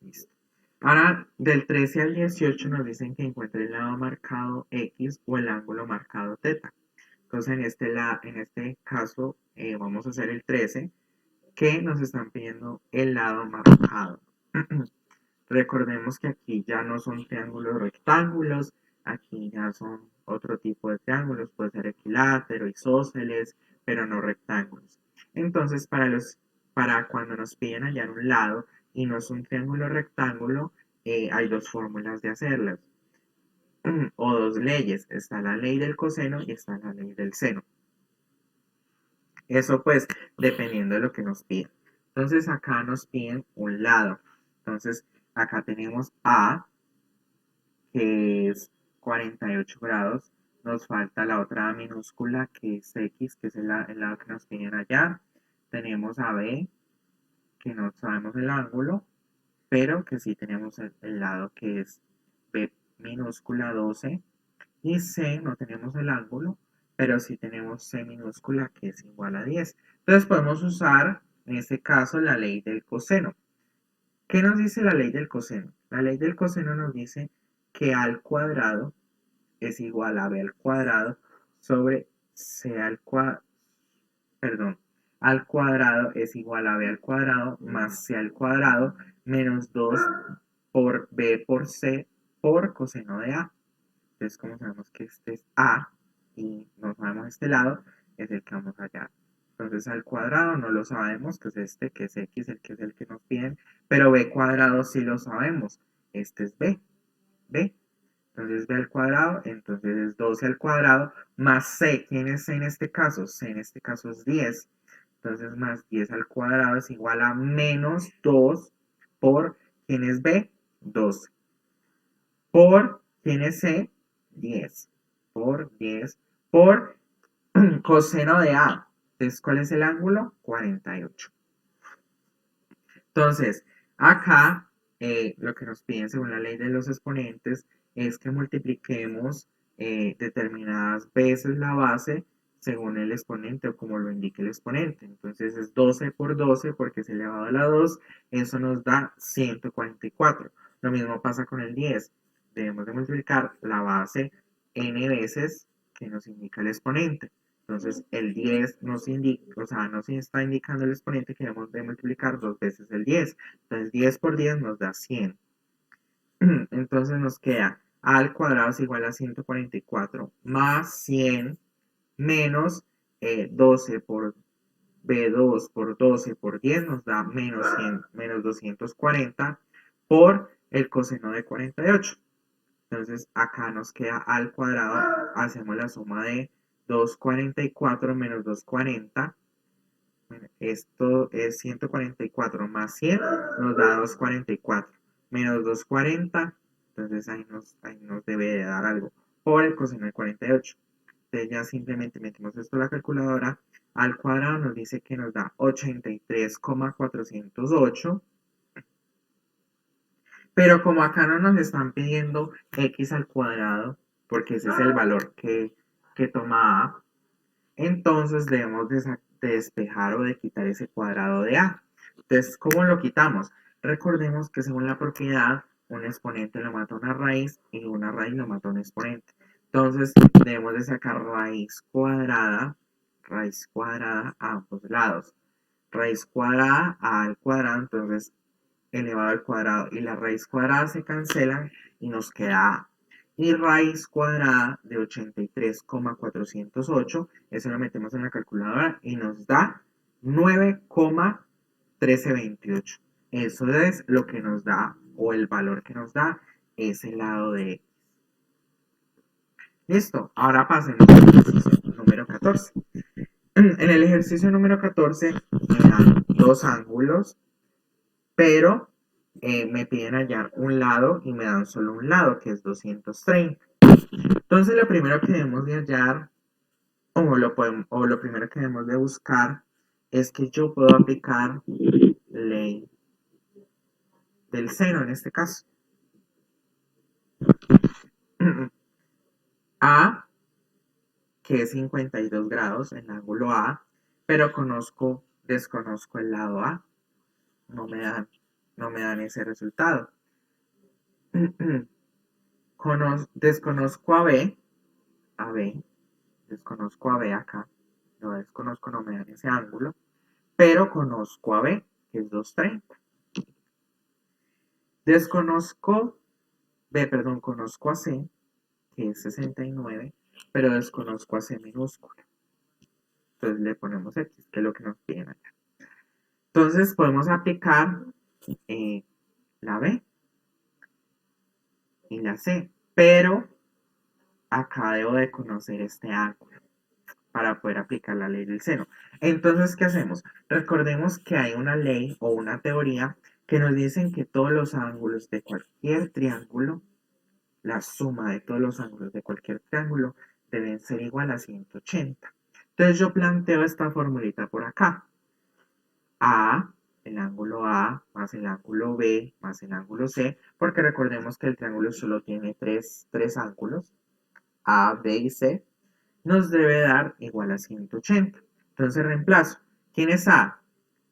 Listo. Ahora, del 13 al 18 nos dicen que encuentre el lado marcado X o el ángulo marcado θ. Entonces, en este caso, vamos a hacer el 13, que nos están pidiendo el lado marcado. Recordemos que aquí ya no son triángulos rectángulos, aquí ya son otro tipo de triángulos, puede ser equilátero, isósceles, pero no rectángulos. Entonces, para cuando nos piden hallar un lado y no es un triángulo rectángulo, hay dos fórmulas de hacerlas, o dos leyes. Está la ley del coseno y está la ley del seno. Eso pues dependiendo de lo que nos piden. Entonces acá nos piden un lado. Entonces acá tenemos A, que es 48 grados. Nos falta la otra A minúscula, que es X, que es el lado que nos piden allá. Tenemos a B, que no sabemos el ángulo, pero que sí tenemos el lado que es B minúscula 12. Y C no tenemos el ángulo, pero sí tenemos C minúscula que es igual a 10. Entonces podemos usar, en este caso, la ley del coseno. ¿Qué nos dice la ley del coseno? La ley del coseno nos dice que A al cuadrado es igual a B al cuadrado sobre C al cuadrado, perdón, al cuadrado es igual a B al cuadrado más C al cuadrado menos 2 por B por C por coseno de A. Entonces, como sabemos que este es A y no sabemos este lado, es el que vamos a hallar. Entonces, al cuadrado no lo sabemos, que es este, que es X, que es el que nos piden, pero B cuadrado sí lo sabemos. Este es B, B. Entonces, B al cuadrado, entonces es 12 al cuadrado, más C. ¿Quién es C en este caso? C en este caso es 10. Entonces, más 10 al cuadrado es igual a menos 2 por, ¿quién es B? 12. Por, ¿quién es C? 10 por 10 por coseno de A. Entonces, ¿cuál es el ángulo? 48. Entonces, acá lo que nos piden según la ley de los exponentes es que multipliquemos determinadas veces la base según el exponente o como lo indique el exponente. Entonces es 12 por 12 porque es elevado a la 2, eso nos da 144. Lo mismo pasa con el 10. Debemos de multiplicar la base n veces que nos indica el exponente. Entonces el 10 nos indica, o sea, nos está indicando el exponente que debemos de multiplicar dos veces el 10. Entonces 10 por 10 nos da 100. Entonces nos queda A al cuadrado es igual a 144 más 100 menos 12 por B2 por 12 por 10 nos da menos 100, menos 240 por el coseno de 48. Entonces acá nos queda A al cuadrado, hacemos la suma de 244 menos 240. Esto es 144 más 100 nos da 244 menos 240, entonces ahí nos debe de dar algo por el coseno de 48. Entonces ya simplemente metemos esto en la calculadora, al cuadrado nos dice que nos da 83,408, pero como acá no nos están pidiendo x al cuadrado, porque ese es el valor que toma A, entonces debemos de despejar o de quitar ese cuadrado de A. Entonces, ¿cómo lo quitamos? Recordemos que según la propiedad, un exponente lo mata una raíz y una raíz lo mata un exponente. Entonces, debemos de sacar raíz cuadrada a ambos lados. Raíz cuadrada a al cuadrado, entonces elevado al cuadrado y la raíz cuadrada se cancelan y nos queda A. Y raíz cuadrada de 83,408, eso lo metemos en la calculadora y nos da 9,1328. Eso es lo que nos da, o el valor que nos da ese lado de X. Listo, ahora pasemos al ejercicio número 14. En el ejercicio número 14 me dan dos ángulos, pero me piden hallar un lado y me dan solo un lado, que es 230. Entonces lo primero que debemos de hallar, o lo primero que debemos de buscar, es que yo puedo aplicar ley del seno en este caso. A, que es 52 grados, el ángulo A, pero desconozco el lado A. No me dan, no me dan ese resultado. Desconozco a B, desconozco a B acá, lo desconozco, no me dan ese ángulo, pero conozco a B, que es 230. Conozco a C, que es 69, pero desconozco a C minúscula. Entonces le ponemos X, que es lo que nos piden acá. Entonces podemos aplicar la B y la C, pero acá debo de conocer este ángulo para poder aplicar la ley del seno. Entonces, ¿qué hacemos? Recordemos que hay una ley o una teoría que nos dicen que todos los ángulos de cualquier triángulo, la suma de todos los ángulos de cualquier triángulo, deben ser igual a 180. Entonces yo planteo esta formulita por acá. A, el ángulo A, más el ángulo B, más el ángulo C, porque recordemos que el triángulo solo tiene tres ángulos, A, B y C, nos debe dar igual a 180. Entonces reemplazo. ¿Quién es A?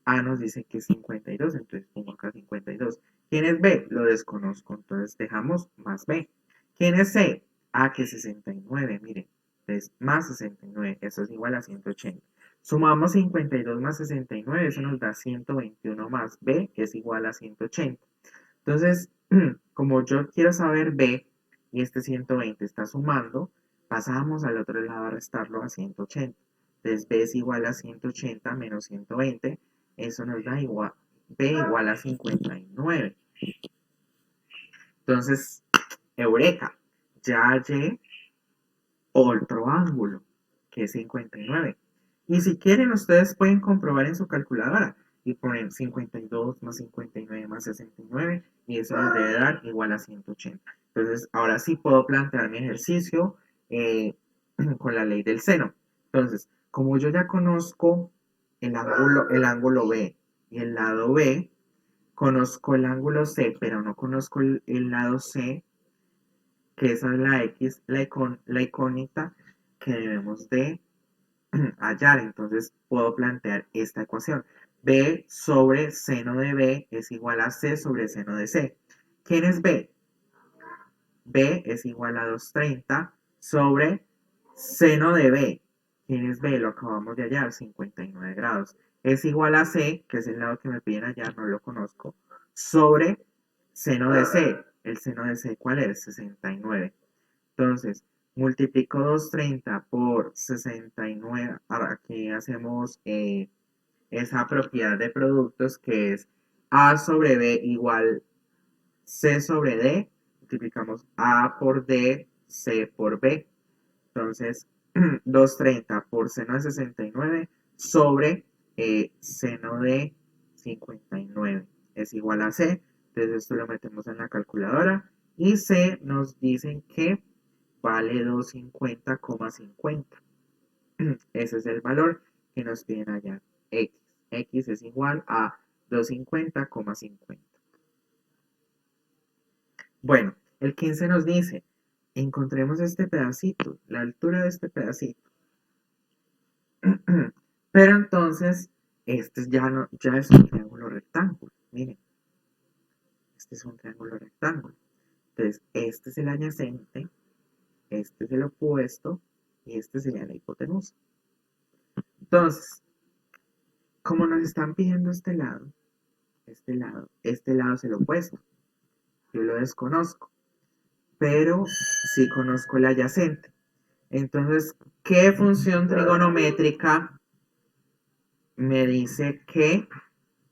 A nos dice que es 52, entonces pongo acá 52. ¿Quién es B? Lo desconozco, entonces dejamos más B. ¿Quién es C? A, que es 69, miren. Entonces, más 69, eso es igual a 180. Sumamos 52 más 69, eso nos da 121 más B, que es igual a 180. Entonces, como yo quiero saber B y este 120 está sumando, pasamos al otro lado a restarlo a 180. Entonces, B es igual a 180 menos 120, eso nos da igual, B igual a 59. Entonces, eureka, ya hallé otro ángulo, que es 59. Y si quieren, ustedes pueden comprobar en su calculadora y ponen 52 más 59 más 69 y eso nos debe dar igual a 180. Entonces, ahora sí puedo plantear mi ejercicio con la ley del seno. Entonces, como yo ya conozco el ángulo B y el lado B, conozco el ángulo C, pero no conozco el lado C, que esa es la X, la icónica que debemos de hallar. Entonces puedo plantear esta ecuación. B sobre seno de B es igual a C sobre seno de C. ¿Quién es B? B es igual a 230 sobre seno de B. ¿Quién es B? Lo acabamos de hallar, 59 grados. Es igual a C, que es el lado que me piden hallar, no lo conozco, sobre seno de C. ¿El seno de C cuál es? 69. Entonces, multiplico 230 por 69. Ahora aquí hacemos esa propiedad de productos que es A sobre B igual C sobre D. Multiplicamos A por D, C por B. Entonces, 230 por seno de 69 sobre seno de 59 es igual a C. Entonces, esto lo metemos en la calculadora y C nos dicen que vale 250,50. Ese es el valor que nos piden allá. X. X es igual a 250,50. Bueno, el 15 nos dice, encontremos este pedacito, la altura de este pedacito. Pero entonces, este ya es un triángulo rectángulo. Miren, este es un triángulo rectángulo. Entonces, este es el adyacente, este es el opuesto y este sería la hipotenusa. Entonces, como nos están pidiendo este lado es el opuesto. Yo lo desconozco, pero sí conozco el adyacente. Entonces, ¿qué función trigonométrica me dice que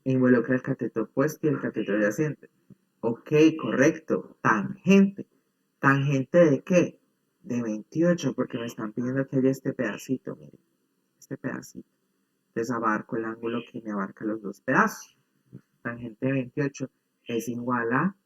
involucra el cateto opuesto y el cateto adyacente? Ok, correcto. Tangente. ¿Tangente de qué? De 28, porque me están pidiendo que haya este pedacito, miren. Este pedacito. Entonces abarco el ángulo que me abarca los dos pedazos. Tangente de 28. es igual a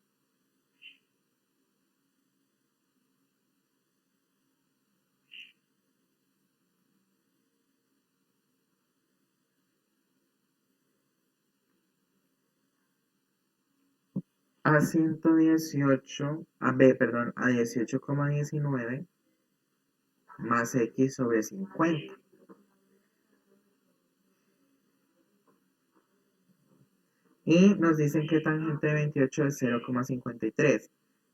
a 118, a 18,19 más x sobre 50. Y nos dicen que tangente de 28 es 0,53.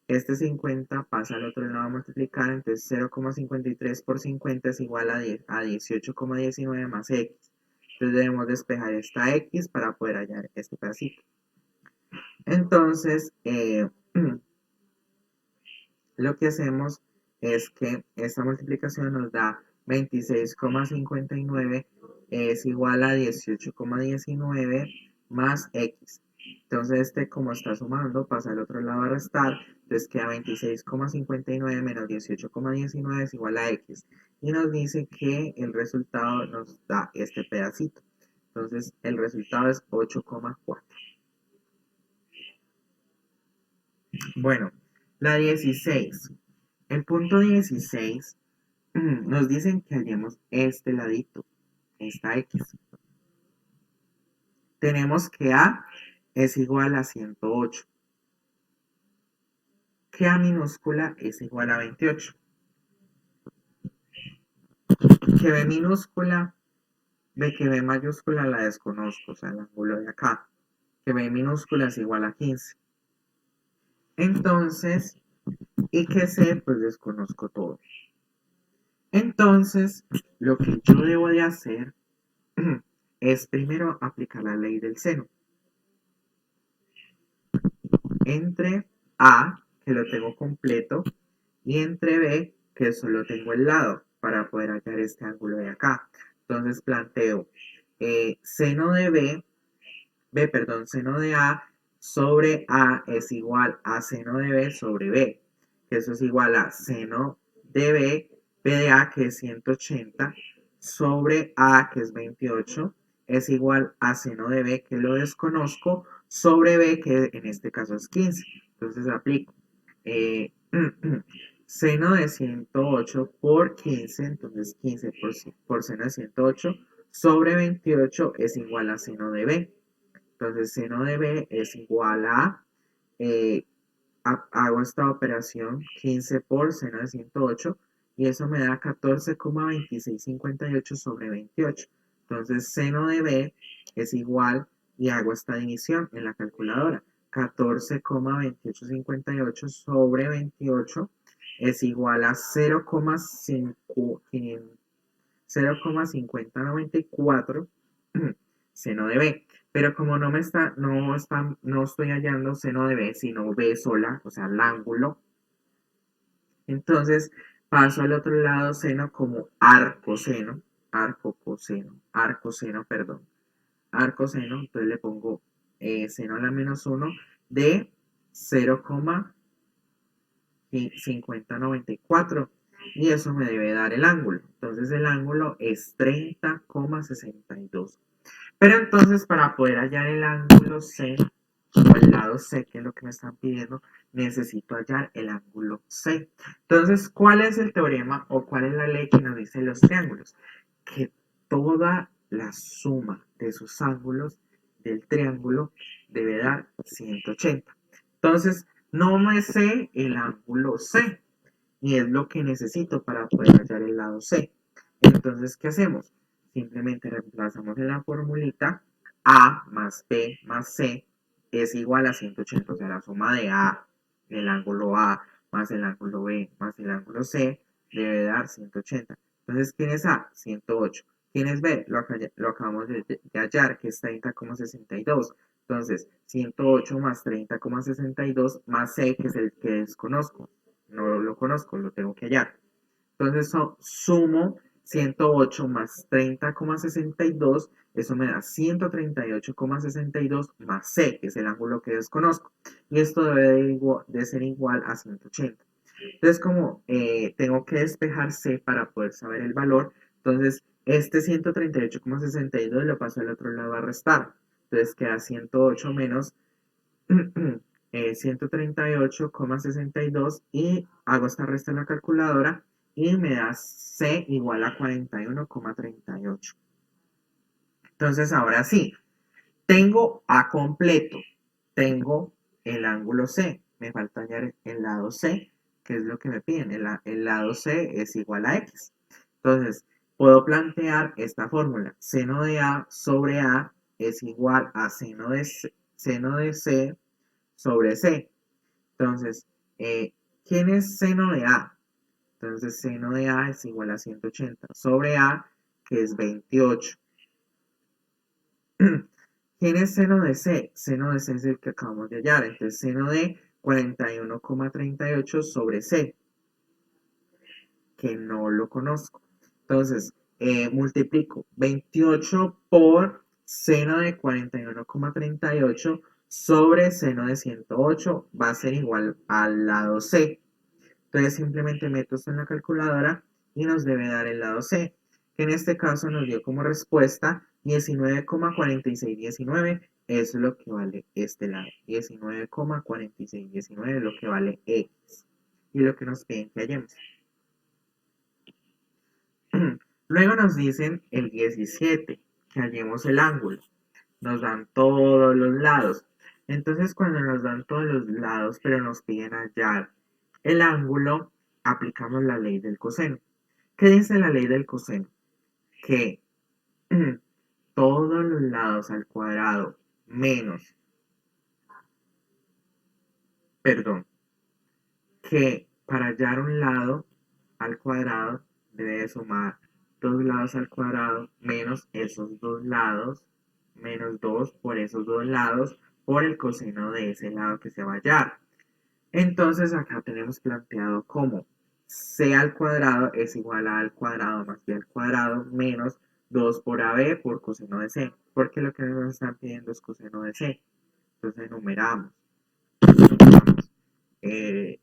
Este 50 pasa al otro lado a multiplicar, entonces 0,53 por 50 es igual a 18,19 más x. Entonces debemos despejar esta x para poder hallar este pedacito. Entonces, lo que hacemos es que esta multiplicación nos da 26,59 es igual a 18,19 más x. Entonces este, como está sumando, pasa al otro lado a restar, entonces queda 26,59 menos 18,19 es igual a x. Y nos dice que el resultado nos da este pedacito. Entonces el resultado es 8,4. Bueno, la 16. El punto 16 nos dicen que hallemos este ladito, esta x. Tenemos que a es igual a 108, que a minúscula es igual a 28, que b minúscula, que b mayúscula la desconozco, o sea, el ángulo de acá, que b minúscula es igual a 15. Entonces, y que c, pues desconozco todo. Entonces, lo que yo debo de hacer es primero aplicar la ley del seno. Entre A, que lo tengo completo, y entre B, que solo tengo el lado, para poder hallar este ángulo de acá. Entonces planteo seno de seno de A sobre A es igual a seno de B sobre B, que eso es igual a seno de B de A, que es 180, sobre A, que es 28, es igual a seno de B, que lo desconozco, sobre B, que en este caso es 15. Entonces aplico seno de 108 por 15, entonces 15 por seno de 108 sobre 28 es igual a seno de B. Entonces seno de B es igual hago esta operación 15 por seno de 108 y eso me da 14,2658 sobre 28. Entonces seno de B es igual, y hago esta división en la calculadora, 14,2858 sobre 28 es igual a 0,5094 seno de B. Pero como no estoy hallando seno de B, sino B sola, o sea, el ángulo, entonces paso al otro lado seno como arcoseno, perdón, arcoseno, entonces le pongo seno a la menos 1 de 0,5094 y eso me debe dar el ángulo. Entonces el ángulo es 30,62. Pero entonces para poder hallar el ángulo C o el lado C, que es lo que me están pidiendo, necesito hallar el ángulo C. Entonces, ¿cuál es el teorema o cuál es la ley que nos dice los triángulos? Que toda la suma de sus ángulos del triángulo debe dar 180. Entonces, no me sé el ángulo C y es lo que necesito para poder hallar el lado C. Entonces, ¿qué hacemos? Simplemente reemplazamos en la formulita A más B más C es igual a 180. O sea, la suma de A, del ángulo A, más el ángulo B, más el ángulo C, debe dar 180. Entonces, ¿quién es A? 108. ¿Quién es B? Lo acabamos de hallar, que es 30,62. Entonces, 108 más 30,62 más C, que es el que desconozco. No lo conozco, lo tengo que hallar. Entonces sumo 108 más 30,62, eso me da 138,62 más C, que es el ángulo que desconozco. Y esto debe de ser igual a 180. Entonces, como tengo que despejar C para poder saber el valor, entonces este 138,62 lo paso al otro lado a restar. Entonces queda 108 menos 138,62 y hago esta resta en la calculadora y me da C igual a 41,38. Entonces, ahora sí, tengo A completo, tengo el ángulo C, me falta hallar el lado C, que es lo que me piden, el lado C es igual a X. Entonces, puedo plantear esta fórmula, seno de A sobre A es igual a seno de C sobre C. Entonces, ¿quién es seno de A? Entonces, seno de A es igual a 180 sobre A, que es 28. ¿Quién es seno de C? Seno de C es el que acabamos de hallar. Entonces, seno de 41,38 sobre C, que no lo conozco. Entonces, multiplico 28 por seno de 41,38 sobre seno de 108 va a ser igual al lado C. Entonces simplemente meto esto en la calculadora y nos debe dar el lado C, que en este caso nos dio como respuesta 19,4619, eso es lo que vale este lado. 19,4619 es lo que vale X y lo que nos piden que hallemos. Luego nos dicen el 17, que hallemos el ángulo. Nos dan todos los lados. Entonces, cuando nos dan todos los lados, pero nos piden hallar el ángulo, aplicamos la ley del coseno. ¿Qué dice la ley del coseno? Que todos los lados al cuadrado menos, perdón, que para hallar un lado al cuadrado debe de sumar dos lados al cuadrado menos esos dos lados, menos 2 por esos dos lados, por el coseno de ese lado que se va a hallar. Entonces acá tenemos planteado como c al cuadrado es igual a al cuadrado más b al cuadrado menos 2 por ab por coseno de c, porque lo que nos están pidiendo es coseno de c. Entonces enumeramos. Eh,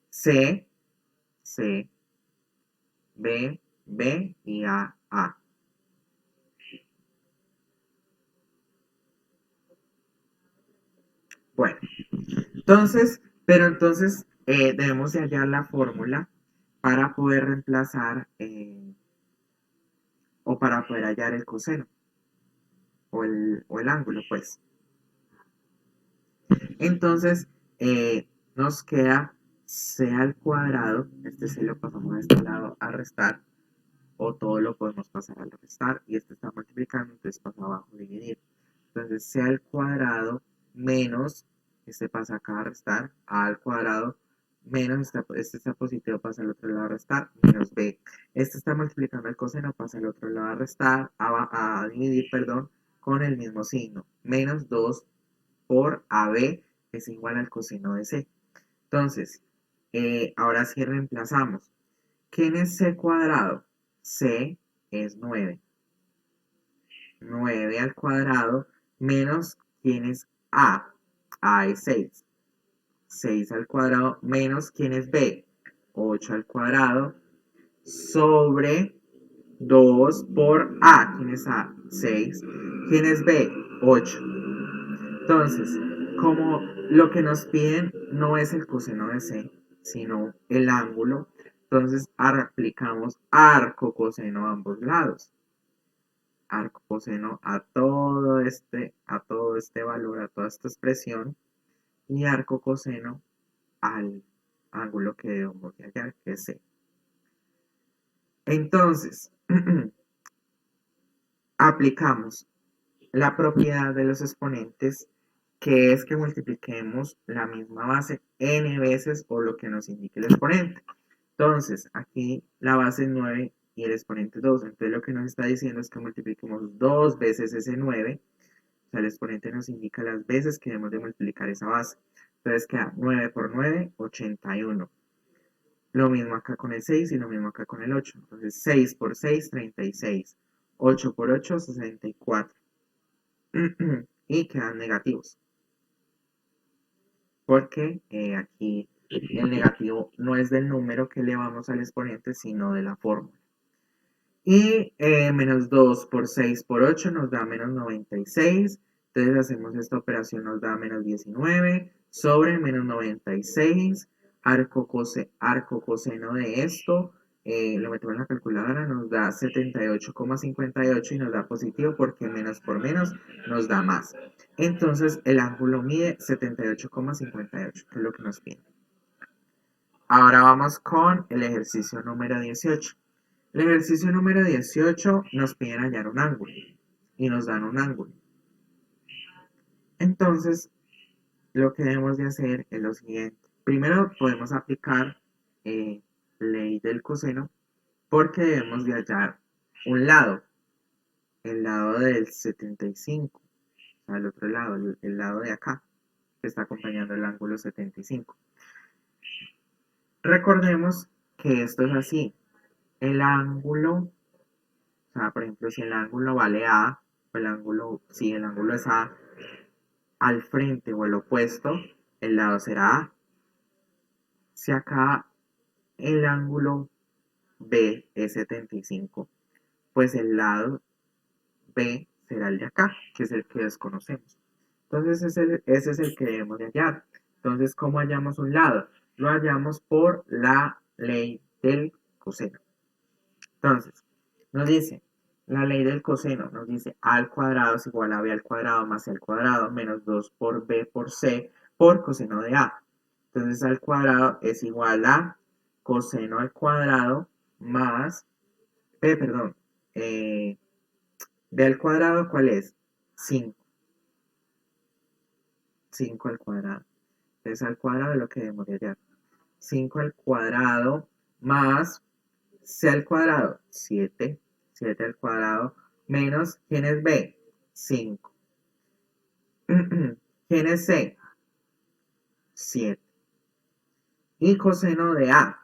C, C, B, B y A, A. Bueno, entonces debemos de hallar la fórmula para poder reemplazar o para poder hallar el coseno o el ángulo, pues. Entonces, nos queda c al cuadrado, este c lo pasamos a este lado a restar, o todo lo podemos pasar al restar, y este está multiplicando, entonces pasa abajo a dividir. Entonces, c al cuadrado menos, este pasa acá a restar, a al cuadrado, menos, este está positivo, pasa al otro lado a restar, menos b. Este está multiplicando el coseno, pasa al otro lado a restar, a dividir, perdón, con el mismo signo, menos 2 por AB es igual al coseno de C. Entonces, ahora sí reemplazamos. ¿Quién es C cuadrado? C es 9. 9 al cuadrado menos ¿quién es A? A es 6. 6 al cuadrado menos ¿quién es B? 8 al cuadrado sobre 2 por A. ¿Quién es A? 6. ¿Quién es B? 8. Entonces, como lo que nos piden no es el coseno de C, sino el ángulo, entonces aplicamos arco coseno a ambos lados. Arco coseno a todo este valor, a toda esta expresión, y arco coseno al ángulo que debemos de hallar, que es C. Entonces, aplicamos la propiedad de los exponentes, que es que multipliquemos la misma base n veces por lo que nos indique el exponente. Entonces, aquí la base es 9 y el exponente es 2. Entonces, lo que nos está diciendo es que multipliquemos 2 veces ese 9. O sea, el exponente nos indica las veces que debemos de multiplicar esa base. Entonces, queda 9 por 9, 81. Lo mismo acá con el 6 y lo mismo acá con el 8. Entonces, 6 por 6, 36. 8 por 8, 64. Y quedan negativos. Porque aquí el negativo no es del número que elevamos al exponente, sino de la fórmula. Y menos 2 por 6 por 8 nos da menos 96. Entonces hacemos esta operación, nos da menos 19 sobre menos 96, arco coseno de esto, lo metemos en la calculadora, nos da 78,58 y nos da positivo porque menos por menos nos da más. Entonces el ángulo mide 78,58, que es lo que nos pide. Ahora vamos con el ejercicio número 18. El ejercicio número 18 nos piden hallar un ángulo y nos dan un ángulo. Entonces, lo que debemos de hacer es lo siguiente. Primero podemos aplicar ley del coseno porque debemos de hallar un lado, el lado del 75, o sea, el otro lado, el lado de acá, que está acompañando el ángulo 75. Recordemos que esto es así. El ángulo, o sea, por ejemplo, si el ángulo vale A, si el ángulo es A, al frente o el opuesto, el lado será A. Si acá el ángulo B es 75, pues el lado B será el de acá, que es el que desconocemos. Entonces ese es el que debemos de hallar. Entonces, ¿cómo hallamos un lado? Lo hallamos por la ley del coseno. Entonces, nos dice, la ley del coseno nos dice a al cuadrado es igual a b al cuadrado más c al cuadrado menos 2 por b por c por coseno de a. Entonces, al cuadrado es igual a coseno al cuadrado más perdón, b al cuadrado, ¿cuál es? 5. 5 al cuadrado. Entonces, al cuadrado es lo que debemos de hallar. 5 al cuadrado más c al cuadrado, 7. 7 al cuadrado menos, ¿quién es b? 5. ¿Quién es c? 7. Y coseno de a.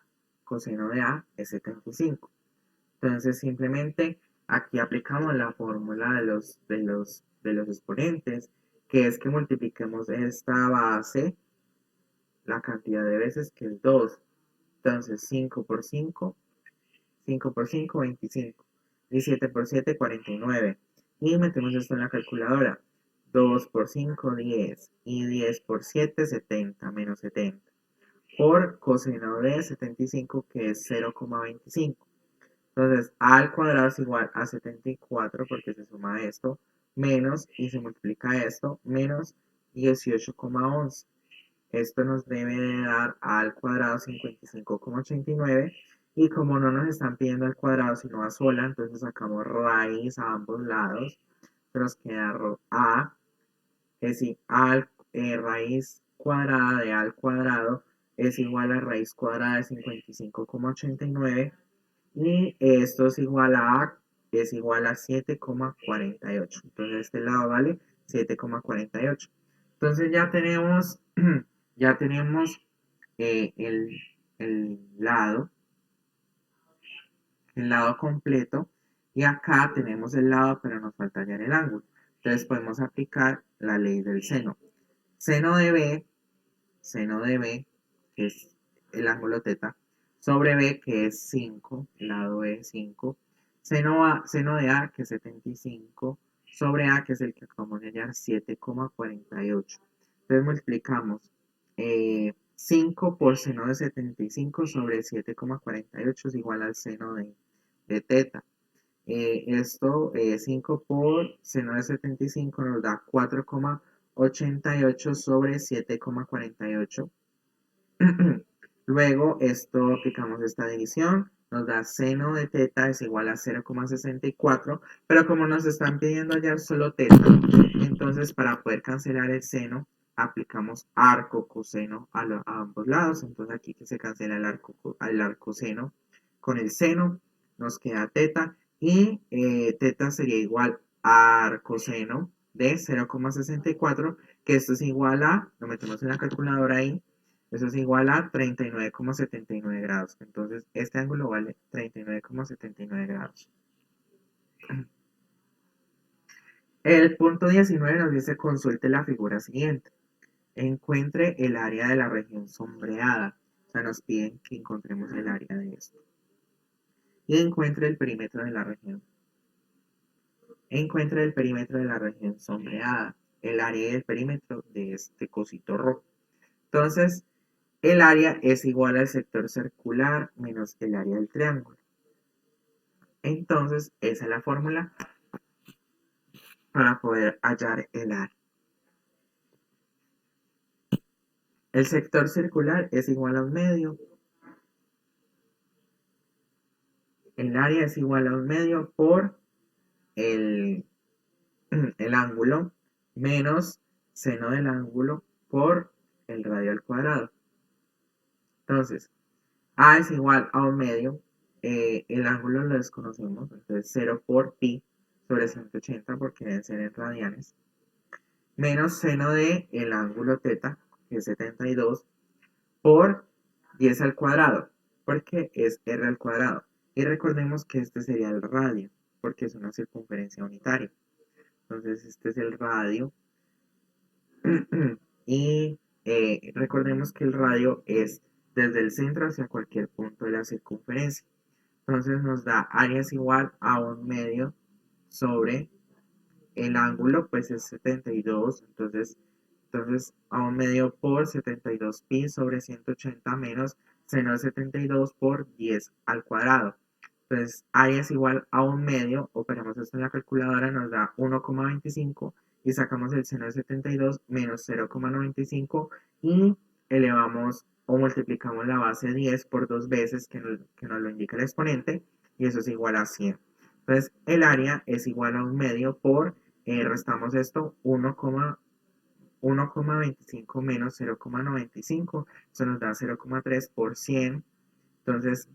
Coseno de a es 75. Entonces simplemente aquí aplicamos la fórmula de los exponentes, que es que multipliquemos esta base la cantidad de veces que es 2. Entonces 5 por 5, 5 por 5, 25. Y 7 por 7, 49. Y metemos esto en la calculadora. 2 por 5, 10. Y 10 por 7, 70, menos 70. Por coseno de 75, que es 0,25. Entonces, a al cuadrado es igual a 74 porque se suma esto, menos, y se multiplica esto, menos 18,11. Esto nos debe de dar a al cuadrado 55,89. Y como no nos están pidiendo al cuadrado sino a sola, entonces sacamos raíz a ambos lados. Nos queda a, es decir, raíz cuadrada de a al cuadrado es igual a raíz cuadrada de 55,89 y esto es igual a 7,48. Entonces este lado vale 7,48. Entonces ya tenemos el lado, el lado completo y acá tenemos el lado, pero nos falta hallar el ángulo. Entonces podemos aplicar la ley del seno. Seno de B, que es el ángulo teta, sobre B, que es 5, lado B 5, seno de A, que es 75, sobre A, que es el que acabamos de hallar, 7,48. Entonces multiplicamos 5 por seno de 75 sobre 7,48 es igual al seno de teta. Esto 5 por seno de 75 nos da 4,88 sobre 7,48. Luego esto aplicamos esta división, nos da seno de teta es igual a 0,64, pero como nos están pidiendo hallar solo teta, entonces para poder cancelar el seno aplicamos arco coseno a ambos lados. Entonces aquí que se cancela el arco seno con el seno, nos queda teta y teta sería igual a arcoseno de 0,64, que esto es igual a, lo metemos en la calculadora ahí, eso es igual a 39,79 grados. Entonces, este ángulo vale 39,79 grados. El punto 19 nos dice consulte la figura siguiente. Encuentre el área de la región sombreada. O sea, nos piden que encontremos el área de esto. Y encuentre el perímetro de la región. Encuentre el perímetro de la región sombreada. el área del perímetro de este cosito rojo. Entonces, el área es igual al sector circular menos el área del triángulo. Entonces, esa es la fórmula para poder hallar el área. El sector circular es igual a un medio. El área es igual a un medio por el, el ángulo menos seno del ángulo por el radio al cuadrado. Entonces, A es igual a un medio. El ángulo lo desconocemos. Entonces, 0 por pi sobre 180 porque deben ser en radianes. Menos seno de el ángulo teta, que es 72, por 10 al cuadrado, porque es r al cuadrado. Y recordemos que este sería el radio, porque es una circunferencia unitaria. Entonces, este es el radio. Y recordemos que el radio es desde el centro hacia cualquier punto de la circunferencia. Entonces nos da área es igual a un medio sobre el ángulo, pues es 72. Entonces a un medio por 72 pi sobre 180 menos seno de 72 por 10 al cuadrado. Entonces área es igual a un medio, operamos esto en la calculadora, nos da 1,25 y sacamos el seno de 72 menos 0,95 y elevamos o multiplicamos la base 10 por dos veces que nos lo indica el exponente y eso es igual a 100. Entonces el área es igual a un medio por, restamos esto, 1,25 menos 0,95, eso nos da 0,3 por 100. Entonces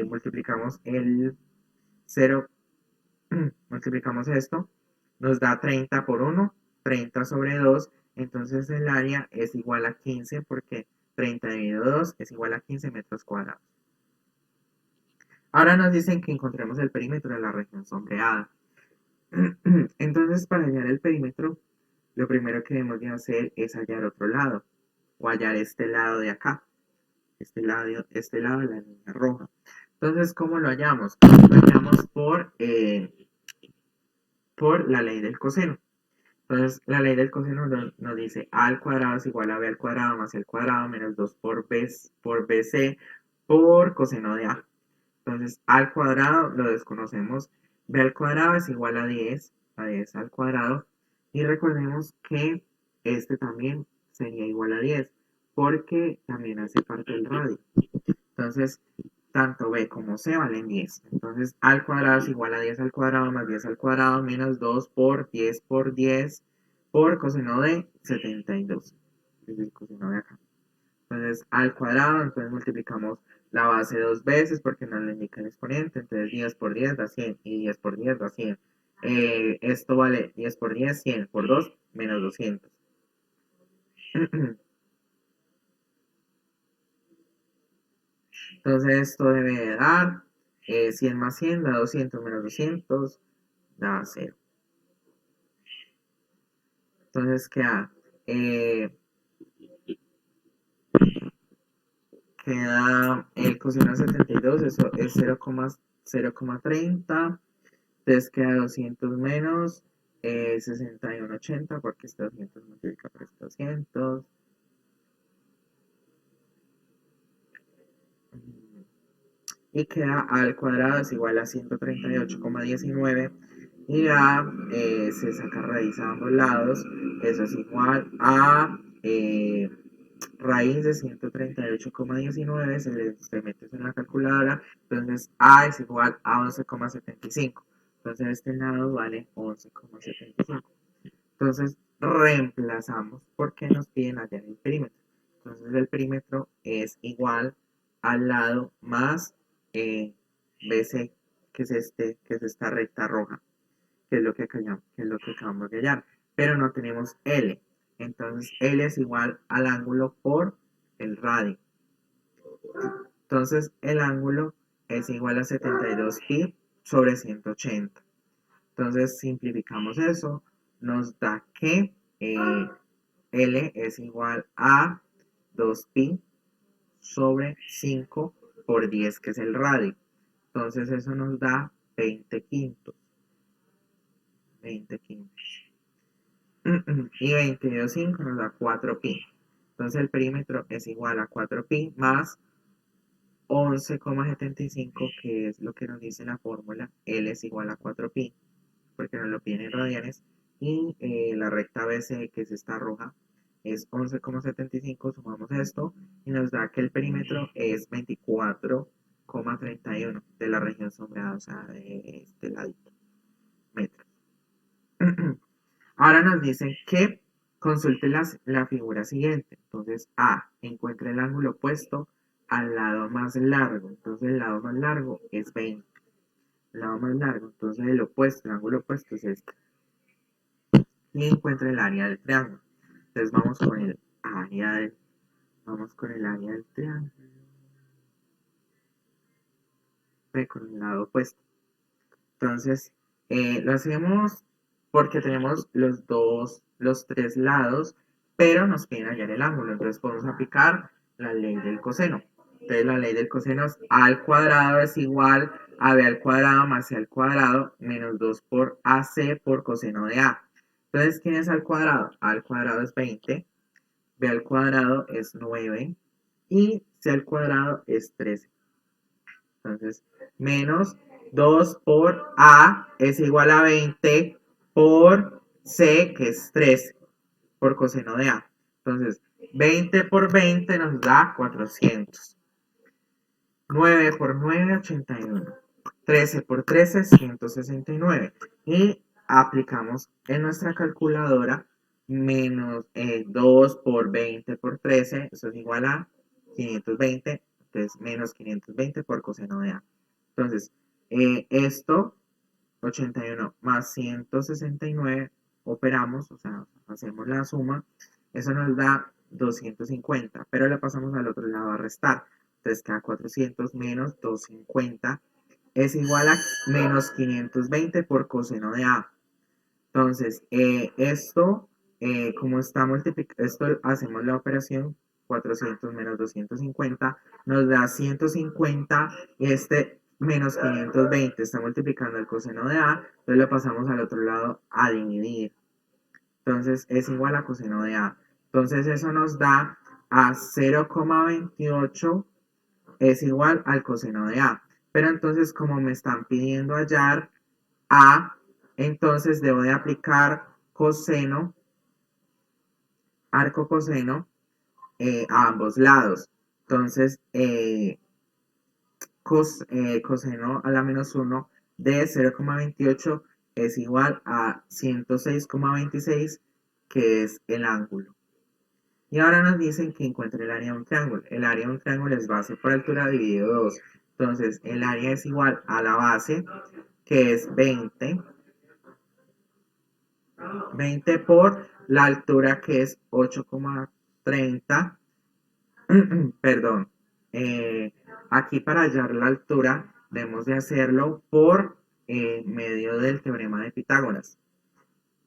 multiplicamos el 0, multiplicamos esto, nos da 30 por 1, 30 sobre 2, entonces el área es igual a 15 porque 30 dividido 2 es igual a 15 metros cuadrados. Ahora nos dicen que encontremos el perímetro de la región sombreada. Entonces, para hallar el perímetro, lo primero que debemos de hacer es hallar otro lado, o hallar este lado de acá, este lado de la línea roja. Entonces, ¿cómo lo hallamos? Lo hallamos por la ley del coseno. Entonces, la ley del coseno nos dice a al cuadrado es igual a b al cuadrado más el cuadrado menos 2 por bc por coseno de a. Entonces, a al cuadrado lo desconocemos. B al cuadrado es igual a 10 al cuadrado. Y recordemos que este también sería igual a 10, porque también hace parte del radio. Entonces, tanto b como c valen 10. Entonces, a al cuadrado es igual a 10 al cuadrado más 10 al cuadrado menos 2 por 10 por 10 por coseno de 72. Es el coseno de acá. Entonces, al cuadrado, entonces multiplicamos la base dos veces porque nos lo indica el exponente. Entonces, 10 por 10 da 100 y 10 por 10 da 100. Esto vale 10 por 10, 100 por 2, menos 200. Entonces, esto debe de dar 100 más 100 da 200 menos 200 da 0. Entonces, queda, el coseno de 72, eso es 0,30. Entonces queda 200 menos 61,80 porque este 200 multiplica por este 200. Y queda a al cuadrado es igual a 138,19 y a se saca raíz a ambos lados, eso es igual a raíz de 138,19, se mete en la calculadora, entonces a es igual a 11,75, entonces este lado vale 11,75. Entonces reemplazamos porque nos piden hallar el perímetro. Entonces el perímetro es igual al lado más BC, que es esta recta roja, que es lo que acabamos de hallar. Pero no tenemos L. Entonces L es igual al ángulo por el radio. Entonces el ángulo es igual a 72 pi sobre 180. Entonces simplificamos eso, nos da que L es igual a 2pi sobre 5 por 10, que es el radio. Entonces eso nos da 20 quintos. 20 quintos. Y 20 dividido 5 nos da 4pi. Entonces el perímetro es igual a 4pi más 11,75, que es lo que nos dice la fórmula. L es igual a 4pi, porque nos lo piden en radianes. Y la recta BC, que es esta roja, es 11,75. Sumamos esto y nos da que el perímetro es 24,31 de la región sombreada, o sea, de este ladito, metros. Ahora nos dicen que consulte la figura siguiente. Entonces, A, encuentre el ángulo opuesto al lado más largo. Entonces, el lado más largo es 20. El lado más largo, entonces el opuesto, el ángulo opuesto es este. Y encuentre el área del triángulo. Entonces, vamos con el área del triángulo. Con el lado opuesto. Entonces, lo hacemos porque tenemos los tres lados, pero nos piden hallar el ángulo. Entonces podemos aplicar la ley del coseno. Entonces la ley del coseno es a al cuadrado es igual a b al cuadrado más c al cuadrado menos 2 por ac por coseno de a. Entonces, ¿quién es al cuadrado? A al cuadrado es 20, b al cuadrado es 9 y c al cuadrado es 13. Entonces, menos 2 por A es igual a 20 por C, que es 13, por coseno de A. Entonces, 20 por 20 nos da 400. 9 por 9, 81. 13 por 13, 169. Y aplicamos en nuestra calculadora menos 2 por 20 por 13, eso es igual a 520, entonces menos 520 por coseno de A. Entonces, esto, 81 más 169, operamos, o sea, hacemos la suma, eso nos da 250, pero le pasamos al otro lado a restar. Entonces queda 400 menos 250 es igual a menos 520 por coseno de A. Entonces, como está multiplicado, esto hacemos la operación 400 menos 250, nos da 150, y este menos 520 está multiplicando el coseno de A, entonces lo pasamos al otro lado a dividir. Entonces, es igual a coseno de A. Entonces, eso nos da a 0,28 es igual al coseno de A. Pero entonces, como me están pidiendo hallar A, entonces debo de aplicar coseno, arco coseno, a ambos lados. Entonces, coseno a la menos 1 de 0,28 es igual a 106,26, que es el ángulo. Y ahora nos dicen que encuentre el área de un triángulo. El área de un triángulo es base por altura dividido 2. Entonces, el área es igual a la base, que es 20 por la altura, que es 8,30. Perdón. Aquí, para hallar la altura debemos de hacerlo por medio del teorema de Pitágoras,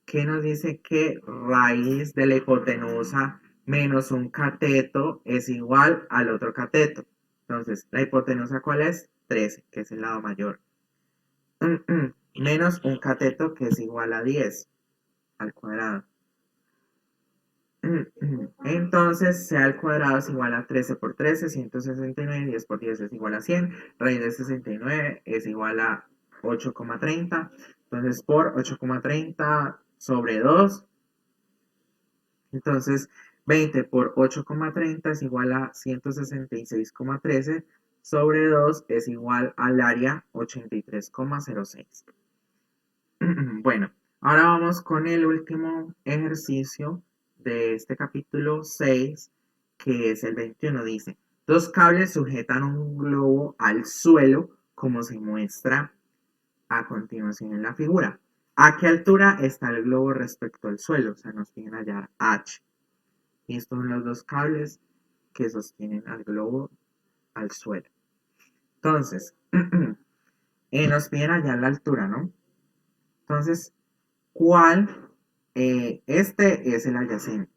que nos dice que raíz de la hipotenusa menos un cateto es igual al otro cateto. Entonces, ¿la hipotenusa cuál es? 13, que es el lado mayor. Menos un cateto, que es igual a 10 al cuadrado. Entonces, c al cuadrado es igual a 13 por 13, 169, 10 por 10 es igual a 100, raíz de 69 es igual a 8,30. Entonces, por 8,30 sobre 2, entonces 20 por 8,30 es igual a 166,13 sobre 2 es igual al área 83,06. Bueno, ahora vamos con el último ejercicio de este capítulo 6, que es el 21. Dice, dos cables sujetan un globo al suelo, como se muestra a continuación en la figura. ¿A qué altura está el globo respecto al suelo? O sea, nos piden hallar H. Y estos son los dos cables que sostienen al globo al suelo. Entonces, nos piden hallar la altura, ¿no? Entonces, ¿cuál? Este es el adyacente,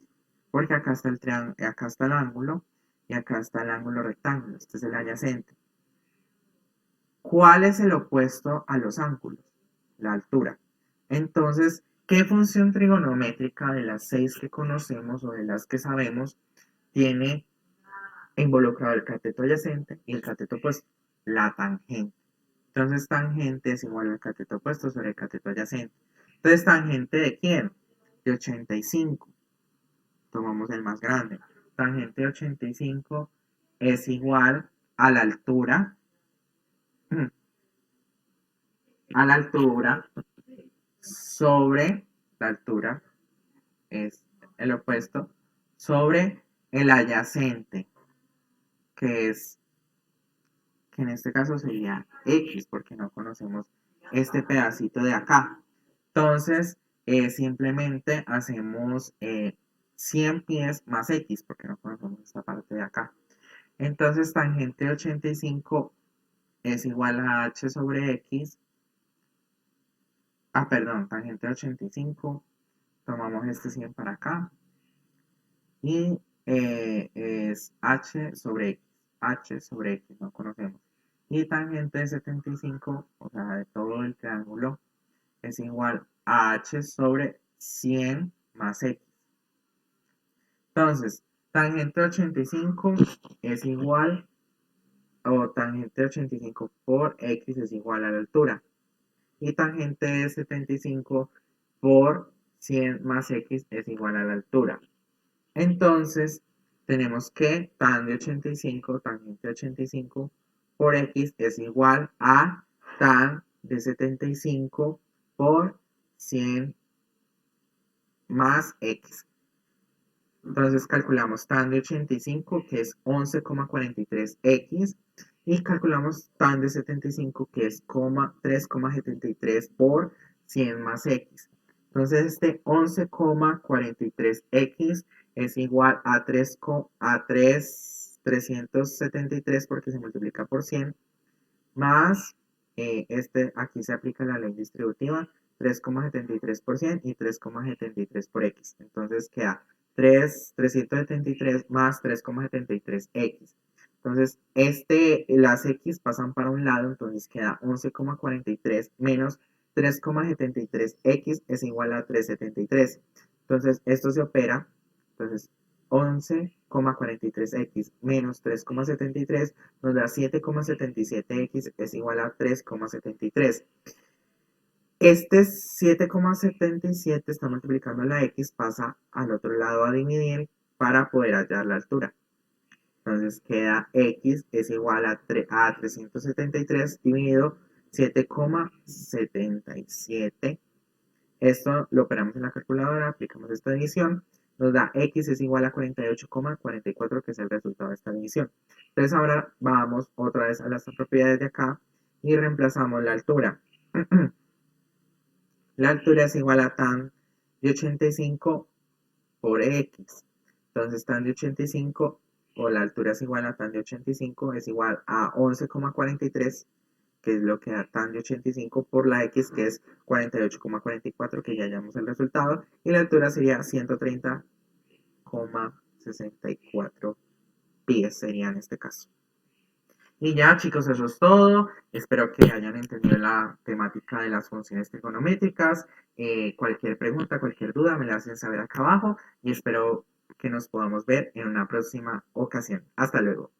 porque acá está el triángulo, acá está el ángulo y acá está el ángulo rectángulo. Este es el adyacente. ¿Cuál es el opuesto a los ángulos? La altura. Entonces, ¿Qué función trigonométrica de las 6 que conocemos o de las que sabemos tiene involucrado el cateto adyacente y el cateto opuesto? La tangente. Entonces, tangente es igual al cateto opuesto sobre el cateto adyacente. Entonces, ¿tangente de quién? De 85. Tomamos el más grande. Tangente de 85 es igual a la altura, sobre la altura, es el opuesto, sobre el adyacente, que es, que en este caso sería X, porque no conocemos este pedacito de acá. Entonces, simplemente hacemos 100 pies más X, porque no conocemos esta parte de acá. Entonces, tangente de 85 es igual a H sobre X. Perdón, tangente de 85. Tomamos este 100 para acá. Y es H sobre X. H sobre X, no conocemos. Y tangente de 75, o sea, de todo el triángulo, es igual a H sobre 100 más X. Entonces, tangente de 85 es igual, o tangente de 85 por X es igual a la altura. Y tangente de 75 por 100 más X es igual a la altura. Entonces, tenemos que tan de 85, tangente de 85 por X es igual a tan de 75 por 100 más X. Entonces calculamos tan de 85, que es 11,43X, y calculamos tan de 75, que es 3,73 por 100 más X. Entonces este 11,43X es igual a 373 porque se multiplica por 100, más aquí se aplica la ley distributiva, 3,73 por 100 y 3,73 por X. Entonces queda 373 más 3,73X. Entonces, las X pasan para un lado, entonces queda 11,43 menos 3,73X es igual a 373. Entonces, esto se opera. Entonces, 11,43X menos 3,73 nos da 7,77X es igual a 3,73. Este 7,77 está multiplicando la X, pasa al otro lado a dividir para poder hallar la altura. Entonces queda X es igual a 373 dividido 7,77. Esto lo operamos en la calculadora, aplicamos esta división, nos da X es igual a 48,44, que es el resultado de esta división. Entonces ahora vamos otra vez a las propiedades de acá y reemplazamos la altura. La altura es igual a tan de 85 por X. Entonces tan de 85, o la altura es igual a tan de 85, es igual a 11,43, que es lo que da tan de 85 por la X, que es 48,44, que ya hallamos el resultado, y la altura sería 130,64 pies, sería en este caso. Y ya, chicos, eso es todo. Espero que hayan entendido la temática de las funciones trigonométricas. Cualquier pregunta, cualquier duda, me la hacen saber acá abajo y espero que nos podamos ver en una próxima ocasión. Hasta luego.